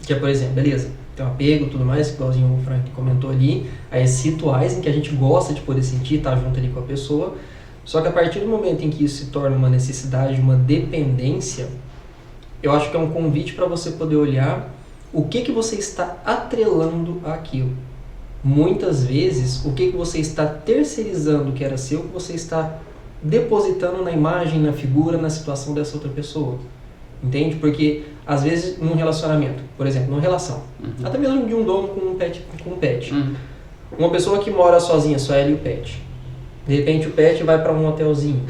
Que é, por exemplo, beleza, tem um apego e tudo mais, igualzinho o Frank comentou ali, aí rituais em que a gente gosta de poder sentir, estar junto ali com a pessoa, só que a partir do momento em que isso se torna uma necessidade, uma dependência, eu acho que é um convite para você poder olhar o que você está atrelando àquilo. Muitas vezes, o que você está terceirizando que era seu, que você está depositando na imagem, na figura, na situação dessa outra pessoa. Entende? Porque, às vezes, num relacionamento, por exemplo, numa relação, até mesmo de um dono com um pet. Uma pessoa que mora sozinha, só ela e o pet. De repente, o pet vai para um hotelzinho.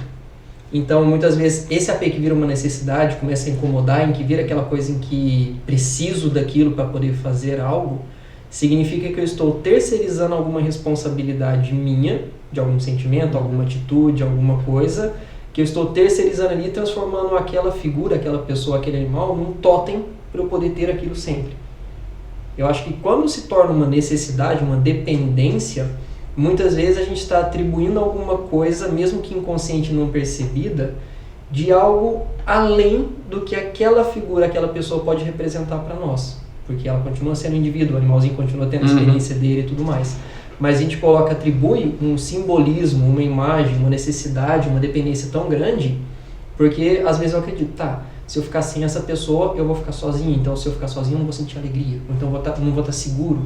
Então, muitas vezes, esse apego que vira uma necessidade, começa a incomodar, em que vira aquela coisa em que preciso daquilo para poder fazer algo, significa que eu estou terceirizando alguma responsabilidade minha, de algum sentimento, alguma atitude, alguma coisa, que eu estou terceirizando ali, transformando aquela figura, aquela pessoa, aquele animal, num totem para eu poder ter aquilo sempre. Eu acho que quando se torna uma necessidade, uma dependência, muitas vezes a gente está atribuindo alguma coisa, mesmo que inconsciente não percebida, de algo além do que aquela figura, aquela pessoa pode representar para nós. Porque ela continua sendo um indivíduo, o animalzinho continua tendo a experiência dele e tudo mais. Mas a gente atribui um simbolismo, uma imagem, uma necessidade, uma dependência tão grande, porque às vezes eu acredito, se eu ficar sem essa pessoa, eu vou ficar sozinho, então se eu ficar sozinho eu não vou sentir alegria, então eu não vou estar seguro.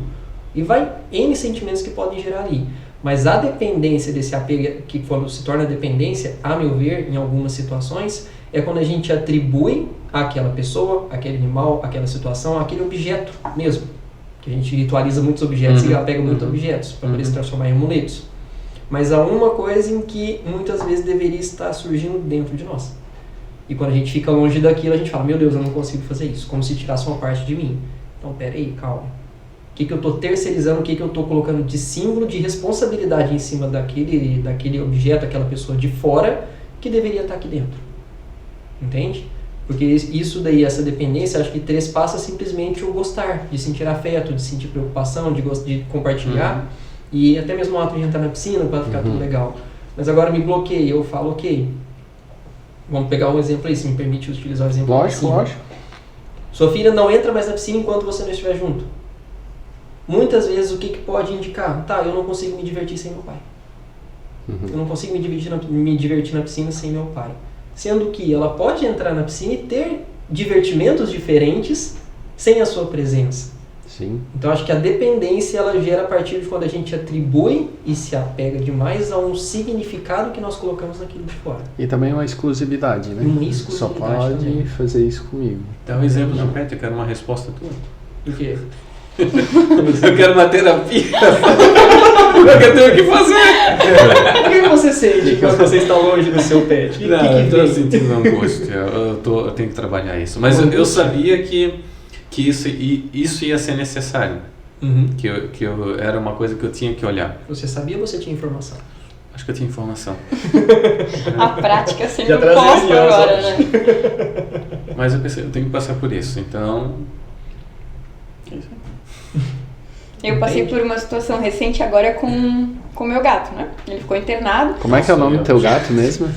E vai N sentimentos que podem gerar ali. Mas a dependência desse apego, que quando se torna dependência, a meu ver, em algumas situações, é quando a gente atribui àquela pessoa, aquele animal, aquela situação, aquele objeto mesmo. Que a gente ritualiza muitos objetos e apega muitos objetos para poder se transformar em amuletos. Mas há uma coisa em que muitas vezes deveria estar surgindo dentro de nós. E quando a gente fica longe daquilo, a gente fala, meu Deus, eu não consigo fazer isso. Como se tirasse uma parte de mim. Então, peraí, calma. O que eu estou terceirizando, o que eu estou colocando de símbolo, de responsabilidade em cima daquele objeto, aquela pessoa de fora, que deveria estar aqui dentro. Entende? Porque isso daí, essa dependência, acho que trespassa simplesmente o gostar, de sentir afeto, de sentir preocupação, de compartilhar, e até mesmo o ato de entrar na piscina para ficar tudo legal. Mas agora me bloqueia, eu falo, ok, vamos pegar um exemplo aí, se me permite utilizar o exemplo da piscina. Lógico. Sua filha não entra mais na piscina enquanto você não estiver junto. Muitas vezes o que pode indicar? Eu não consigo me divertir sem meu pai. Eu não consigo me divertir na piscina sem meu pai. Sendo que ela pode entrar na piscina e ter divertimentos diferentes sem a sua presença. Sim. Então acho que a dependência ela gera a partir de quando a gente atribui e se apega demais a um significado que nós colocamos naquilo de fora. E também uma exclusividade, né? Uma exclusividade Só pode também. fazer isso comigo. Dá um exemplo do Pet, eu quero uma resposta tua. Por quê? Eu quero uma terapia. Eu tenho o que fazer. O que você sente quando você está longe do seu pet? Não, eu estou vem? sentindo angústia. Eu tenho que trabalhar isso. Mas eu sabia que isso ia ser necessário. Uhum. Que eu era uma coisa que eu tinha que olhar. Você sabia ou você tinha informação? Acho que eu tinha informação. A prática sendo Já traz imposta reuniões agora, hoje. né? Mas eu pensei, eu tenho que passar por isso. Então... é isso aí. Eu passei por uma situação recente agora com o meu gato, né? Ele ficou internado. Como é que é o nome do teu gato mesmo?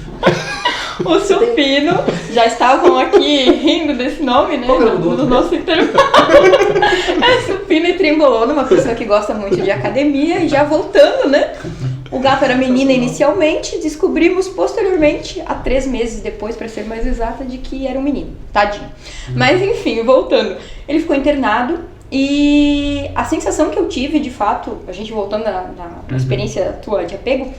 O Supino, já estavam aqui rindo desse nome, né? Qual que é o nome do No outro nosso intervalo. É Supino e Trembolona, uma pessoa que gosta muito de academia. E já voltando, né? O gato era menina inicialmente, descobrimos posteriormente, há 3 meses depois, para ser mais exata, de que era um menino. Tadinho. Mas enfim, voltando. Ele ficou internado. E a sensação que eu tive, de fato, a gente voltando na experiência tua de apego,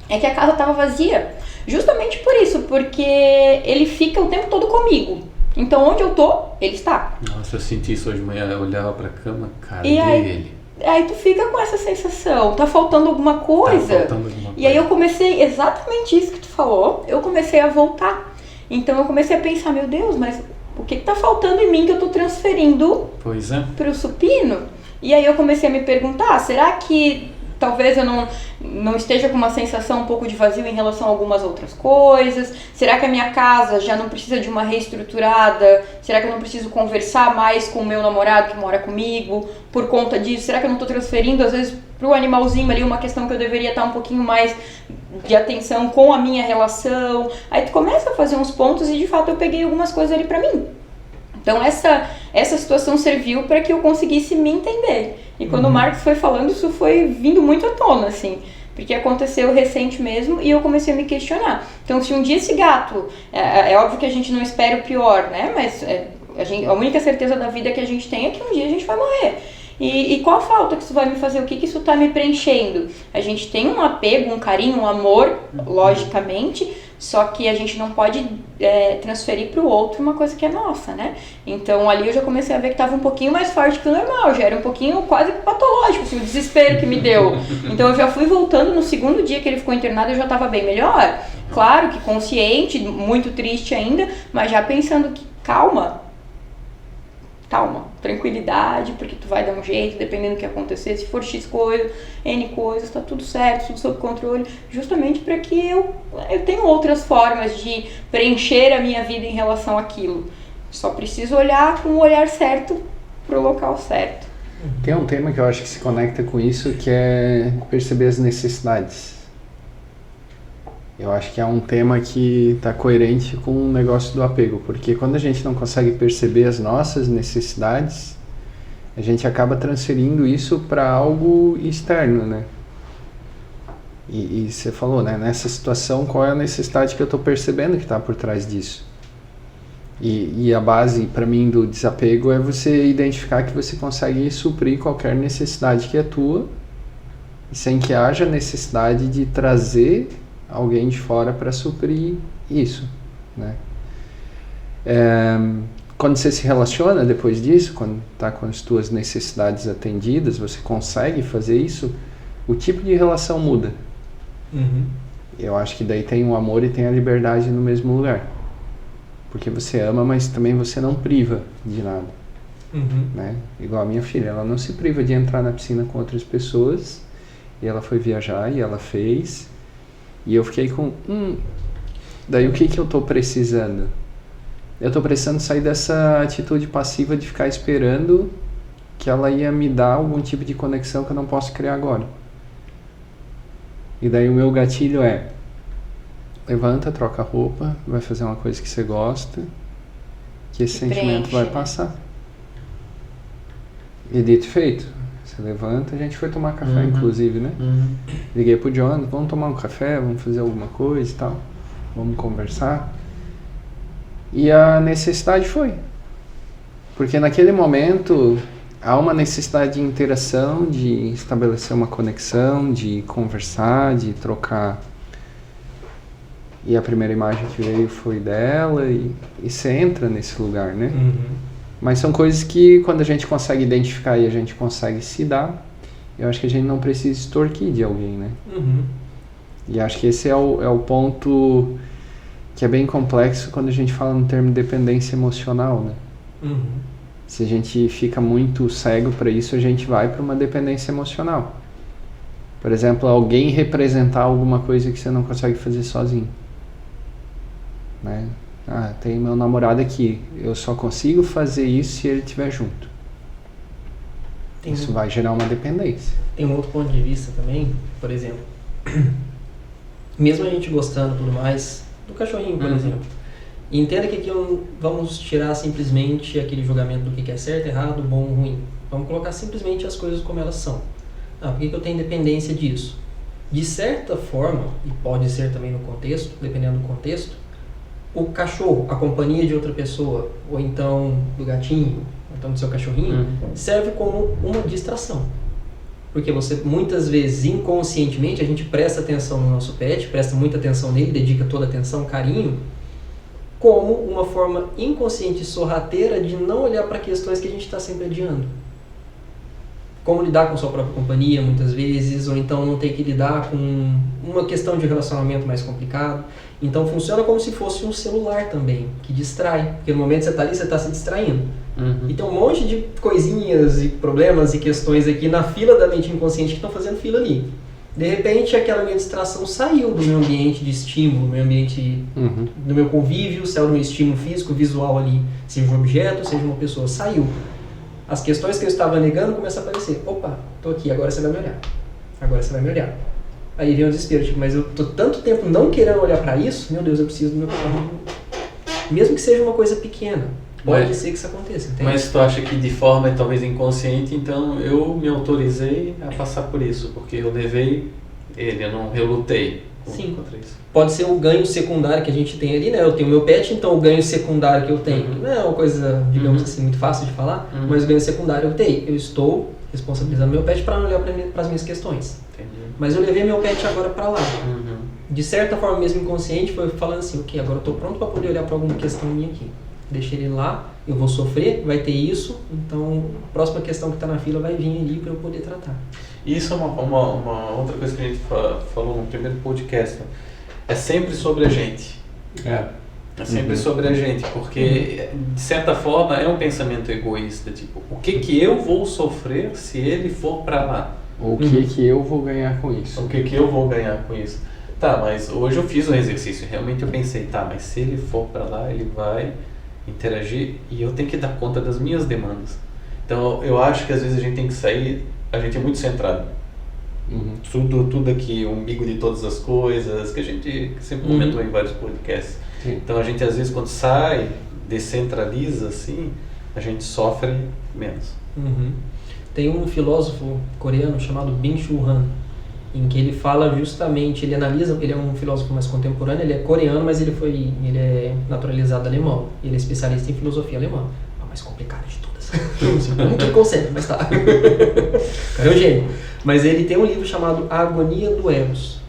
é que a casa estava vazia. Justamente por isso, porque ele fica o tempo todo comigo. Então, onde eu tô, ele está. Nossa, eu senti isso hoje de manhã, eu olhava pra cama, cara, E aí, ele. Aí tu fica com essa sensação, tá faltando alguma coisa. Tá faltando alguma E aí coisa. eu comecei, exatamente isso que tu falou, eu comecei a voltar. Então eu comecei a pensar, meu Deus, mas o que tá faltando em mim que eu tô transferindo Pois é. pro Supino? E aí eu comecei a me perguntar, será que talvez eu não esteja com uma sensação um pouco de vazio em relação a algumas outras coisas? Será que a minha casa já não precisa de uma reestruturada? Será que eu não preciso conversar mais com o meu namorado que mora comigo por conta disso? Será que eu não estou transferindo, às vezes, pro animalzinho ali uma questão que eu deveria estar um pouquinho mais de atenção com a minha relação? Aí tu começa a fazer uns pontos e, de fato, eu peguei algumas coisas ali pra mim. Então essa situação serviu para que eu conseguisse me entender. E quando o Marcos foi falando, isso foi vindo muito à tona, assim. Porque aconteceu recente mesmo e eu comecei a me questionar. Então, se um dia esse gato... É óbvio que a gente não espera o pior, né? Mas a única certeza da vida que a gente tem é que um dia a gente vai morrer. E qual a falta que isso vai me fazer? O que isso está me preenchendo? A gente tem um apego, um carinho, um amor, logicamente, só que a gente não pode transferir para o outro uma coisa que é nossa, né? Então ali eu já comecei a ver que estava um pouquinho mais forte que o normal, já era um pouquinho quase patológico, assim, o desespero que me deu. Então eu já fui voltando, no segundo dia que ele ficou internado eu já estava bem melhor. Claro que consciente, muito triste ainda, mas já pensando que calma, tranquilidade, porque tu vai dar um jeito, dependendo do que acontecer, se for X coisa, N coisas, tá tudo certo, tudo sob controle, justamente para que eu tenha outras formas de preencher a minha vida em relação àquilo. Só preciso olhar com o olhar certo pro local certo. Tem um tema que eu acho que se conecta com isso, que é perceber as necessidades. Eu acho que é um tema que está coerente com o negócio do apego, porque quando a gente não consegue perceber as nossas necessidades, a gente acaba transferindo isso para algo externo, né? E você falou, né? Nessa situação, qual é a necessidade que eu estou percebendo que está por trás disso? E a base, para mim, do desapego é você identificar que você consegue suprir qualquer necessidade que é tua, sem que haja necessidade de trazer alguém de fora para suprir isso, né? Quando você se relaciona depois disso, quando está com as tuas necessidades atendidas, você consegue fazer isso, o tipo de relação muda. Eu acho que daí tem o amor e tem a liberdade no mesmo lugar. Porque você ama, mas também você não priva de nada. Né? Igual a minha filha, ela não se priva de entrar na piscina com outras pessoas, e ela foi viajar e ela fez. E eu fiquei com, daí o que eu tô precisando? Eu tô precisando sair dessa atitude passiva de ficar esperando que ela ia me dar algum tipo de conexão que eu não posso criar agora. E daí o meu gatilho é, levanta, troca a roupa, vai fazer uma coisa que você gosta, que esse sentimento vai passar. E dito e feito. Você levanta, a gente foi tomar café, inclusive, né? Liguei pro John, vamos tomar um café, vamos fazer alguma coisa e tal, vamos conversar. E a necessidade foi. Porque naquele momento, há uma necessidade de interação, de estabelecer uma conexão, de conversar, de trocar. E a primeira imagem que veio foi dela e você entra nesse lugar, né? Mas são coisas que quando a gente consegue identificar e a gente consegue se dar, eu acho que a gente não precisa extorquir de alguém, né? E acho que esse é o ponto que é bem complexo quando a gente fala no termo dependência emocional, né? Se a gente fica muito cego para isso, a gente vai para uma dependência emocional. Por exemplo, alguém representar alguma coisa que você não consegue fazer sozinho. Né? Tem meu namorado aqui, eu só consigo fazer isso se ele estiver junto. Isso vai gerar uma dependência. Tem um outro ponto de vista também, por exemplo, mesmo a gente gostando e tudo mais, do cachorrinho, por exemplo, entenda que aqui não vamos tirar simplesmente aquele julgamento do que é certo, errado, bom ou ruim. Vamos colocar simplesmente as coisas como elas são. Por que eu tenho dependência disso? De certa forma, e pode ser também no contexto, dependendo do contexto, o cachorro, a companhia de outra pessoa, ou então do gatinho, ou então do seu cachorrinho, serve como uma distração. Porque você, muitas vezes, inconscientemente, a gente presta atenção no nosso pet, presta muita atenção nele, dedica toda a atenção, carinho, como uma forma inconsciente e sorrateira de não olhar para questões que a gente está sempre adiando. Como lidar com sua própria companhia, muitas vezes, ou então não ter que lidar com uma questão de relacionamento mais complicado. Então funciona como se fosse um celular também, que distrai. Porque no momento que você está ali, você está se distraindo. E tem um monte de coisinhas e problemas e questões aqui na fila da mente inconsciente que estão fazendo fila ali. De repente, aquela minha distração saiu do meu ambiente de estímulo, do meu ambiente, do meu convívio, saiu do meu estímulo físico, visual ali, seja um objeto, seja uma pessoa, saiu. As questões que eu estava negando começam a aparecer. Opa, tô aqui, agora você vai me olhar. Agora você vai me olhar. Aí vem o desespero, tipo, mas eu tô tanto tempo não querendo olhar pra isso, meu Deus, eu preciso do meu cachorro. Mesmo que seja uma coisa pequena, pode ser que isso aconteça, entende? Mas tu acha que de forma talvez inconsciente, então eu me autorizei a passar por isso, porque eu levei ele, eu lutei contra isso. Pode ser o ganho secundário que a gente tem ali, né? Eu tenho meu pet, então o ganho secundário que eu tenho não é uma coisa, digamos assim, muito fácil de falar, mas o ganho secundário eu tenho. Eu estou responsabilizando meu pet para não olhar para as minhas questões. Entendi. Mas eu levei meu pet agora para lá. De certa forma, mesmo inconsciente, foi falando assim, ok, agora eu estou pronto para poder olhar para alguma questão minha aqui. Deixei ele lá, eu vou sofrer, vai ter isso, então a próxima questão que está na fila vai vir ali para eu poder tratar. Isso é uma outra coisa que a gente falou no primeiro podcast. É sempre sobre a gente. É sempre sobre a gente, porque de certa forma é um pensamento egoísta, tipo, o que eu vou sofrer se ele for para lá? O que eu vou ganhar com isso? O que eu vou ganhar com isso? Tá, mas hoje eu fiz um exercício, realmente eu pensei, tá, mas se ele for para lá, ele vai interagir e eu tenho que dar conta das minhas demandas. Então eu acho que às vezes a gente tem que sair, a gente é muito centrado. Tudo aqui, o umbigo de todas as coisas, que a gente sempre comentou em vários podcasts. Então a gente às vezes quando sai, descentraliza assim, a gente sofre menos. Tem um filósofo coreano chamado Byung-Chul Han, em que ele fala justamente, ele analisa, ele é um filósofo mais contemporâneo, ele é coreano, mas ele é naturalizado alemão, ele é especialista em filosofia alemã, a mais complicada de todas. Não tem conceito, mas tá. É um gênio. Mas ele tem um livro chamado A Agonia do Eros,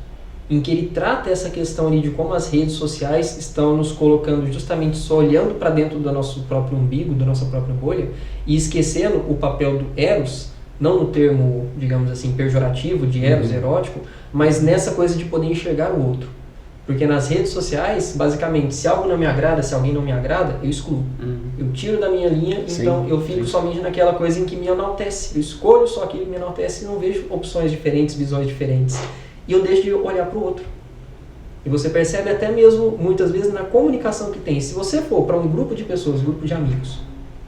em que ele trata essa questão ali de como as redes sociais estão nos colocando justamente só olhando para dentro do nosso próprio umbigo, da nossa própria bolha, e esquecendo o papel do Eros, não no termo, digamos assim, pejorativo, de Eros, erótico, mas nessa coisa de poder enxergar o outro. Porque nas redes sociais, basicamente, se algo não me agrada, se alguém não me agrada, eu excluo. Eu tiro da minha linha, então eu fico somente naquela coisa em que me enaltece. Eu escolho só aquilo que me enaltece e não vejo opções diferentes, visões diferentes. E eu deixo de olhar para o outro. E você percebe até mesmo, muitas vezes, na comunicação que tem. Se você for para um grupo de pessoas, grupo de amigos,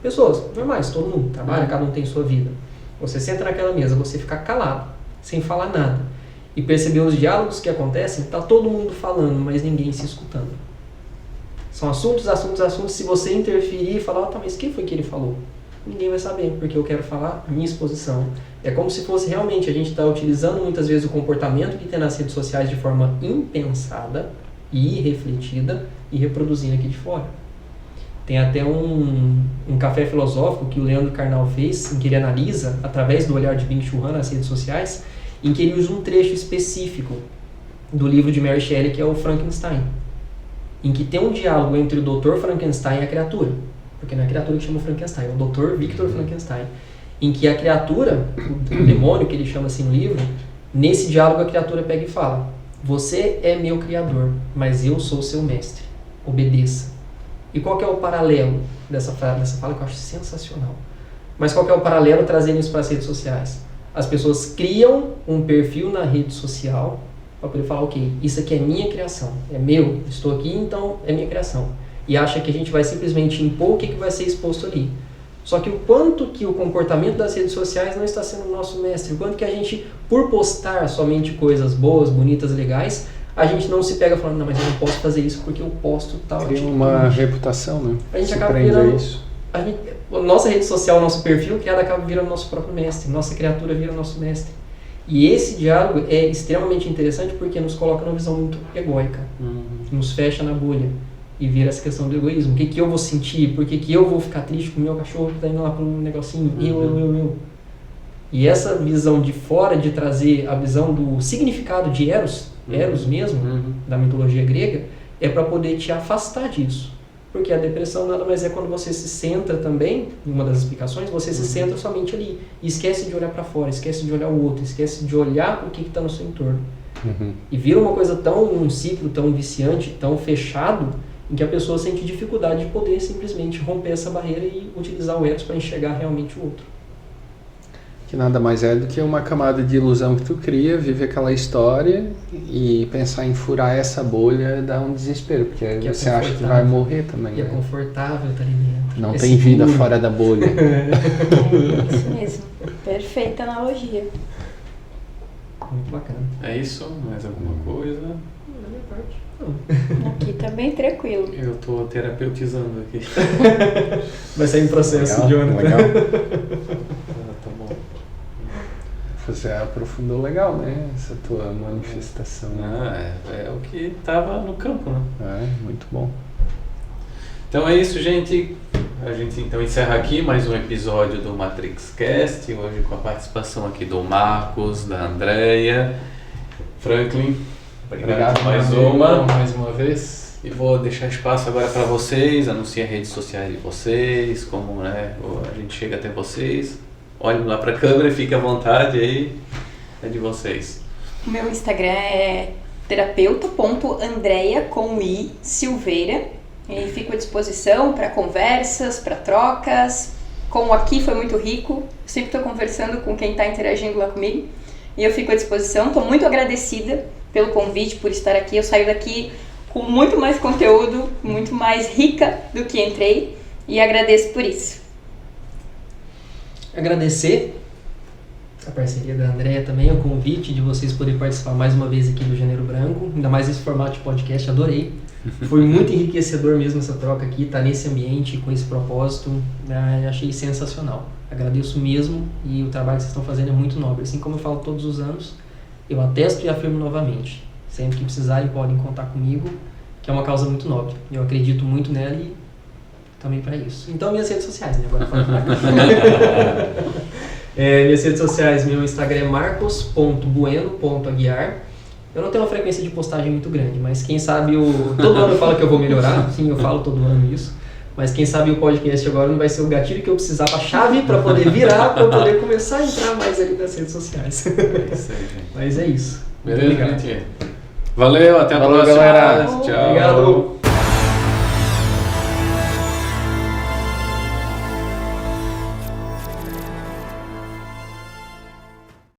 pessoas normais, todo mundo trabalha, cada um tem sua vida. Você senta naquela mesa, você fica calado, sem falar nada. E perceber os diálogos que acontecem, está todo mundo falando, mas ninguém se escutando. São assuntos. Se você interferir e falar, tá, mas quem foi que ele falou? Ninguém vai saber, porque eu quero falar a minha exposição. É como se fosse realmente, a gente está utilizando muitas vezes o comportamento que tem nas redes sociais de forma impensada e irrefletida e reproduzindo aqui de fora. Tem até um café filosófico que o Leandro Carnal fez, em que ele analisa, através do olhar de Byung-Chul Han nas redes sociais, em que ele usa um trecho específico do livro de Mary Shelley, que é o Frankenstein, em que tem um diálogo entre o Dr. Frankenstein e a criatura, porque não é a criatura que chama Frankenstein, é o Dr. Victor Frankenstein, em que a criatura, o demônio que ele chama assim no livro, nesse diálogo a criatura pega e fala: você é meu criador, mas eu sou seu mestre, obedeça. E qual que é o paralelo dessa fala que eu acho sensacional? Mas qual que é o paralelo trazendo isso para as redes sociais? As pessoas criam um perfil na rede social para poder falar: ok, isso aqui é minha criação, é meu, estou aqui, então é minha criação. E acha que a gente vai simplesmente impor o que vai ser exposto ali. Só que o quanto que o comportamento das redes sociais não está sendo o nosso mestre, o quanto que a gente, por postar somente coisas boas, bonitas, legais, a gente não se pega falando: não, mas eu não posso fazer isso porque eu posto tal atitude. Tem uma reputação, né? A gente acaba virando isso. A nossa rede social, nosso perfil criado acaba virando nosso próprio mestre, nossa criatura vira nosso mestre. E esse diálogo é extremamente interessante porque nos coloca numa visão muito egóica, nos fecha na bolha e vira essa questão do egoísmo. O que eu vou sentir? Por que eu vou ficar triste com o meu cachorro que está indo lá para um negocinho? Eu. E essa visão de fora, de trazer a visão do significado de Eros mesmo, da mitologia grega, é para poder te afastar disso. Porque a depressão nada mais é quando você se centra também, em uma das explicações, você se centra somente ali. E esquece de olhar para fora, esquece de olhar o outro, esquece de olhar o que está no seu entorno. E vira uma coisa um ciclo tão viciante, tão fechado, em que a pessoa sente dificuldade de poder simplesmente romper essa barreira e utilizar o Eros para enxergar realmente o outro. Que nada mais é do que uma camada de ilusão que tu cria, vive aquela história e pensar em furar essa bolha dá um desespero, porque que você acha que vai morrer também. E é confortável estar ali dentro. Não tem vida fora da bolha. É isso mesmo. Perfeita analogia. Muito bacana. É isso? Mais alguma coisa? Da minha parte. Aqui tá bem tranquilo. Eu tô terapeutizando aqui. Vai sair em processo, Jonathan. Legal. Tá bom. Você aprofundou legal, né? Essa tua manifestação. É o que tava no campo, né? Muito bom. Então é isso, gente. A gente então encerra aqui mais um episódio do Matrix Cast, hoje com a participação aqui do Marcos, da Andrea, Franklin. Obrigado mais uma vez. E vou deixar espaço agora para vocês, anunciem as redes sociais de vocês, como a gente chega até vocês. Olhem lá para a câmera e fiquem à vontade aí, é de vocês. O meu Instagram é terapeuta.andrea com I Silveira. E fico à disposição para conversas, para trocas. Como aqui foi muito rico, eu sempre estou conversando com quem está interagindo lá comigo. E eu fico à disposição, estou muito agradecida pelo convite, por estar aqui. Eu saio daqui com muito mais conteúdo, muito mais rica do que entrei. E agradeço por isso. Agradecer a parceria da Andrea também, o convite de vocês poderem participar mais uma vez aqui do Janeiro Branco, ainda mais esse formato de podcast, adorei. Foi muito enriquecedor mesmo essa troca aqui, estar nesse ambiente, com esse propósito, achei sensacional. Agradeço mesmo e o trabalho que vocês estão fazendo é muito nobre. Assim como eu falo todos os anos, eu atesto e afirmo novamente. Sempre que precisarem podem contar comigo, que é uma causa muito nobre. Eu acredito muito nela e também para isso. Então minhas redes sociais, né? Agora falando pra cá. Minhas redes sociais, meu Instagram é marcos.bueno.aguiar. Eu não tenho uma frequência de postagem muito grande, mas quem sabe todo ano eu falo que eu vou melhorar, sim, eu falo todo ano isso, mas quem sabe o podcast agora não vai ser o gatilho que eu precisava, a chave para poder virar, para poder começar a entrar mais ali nas redes sociais. É isso aí, gente. Mas é isso. Beleza, gente? Valeu, até a próxima. Galera. Tchau. Obrigado.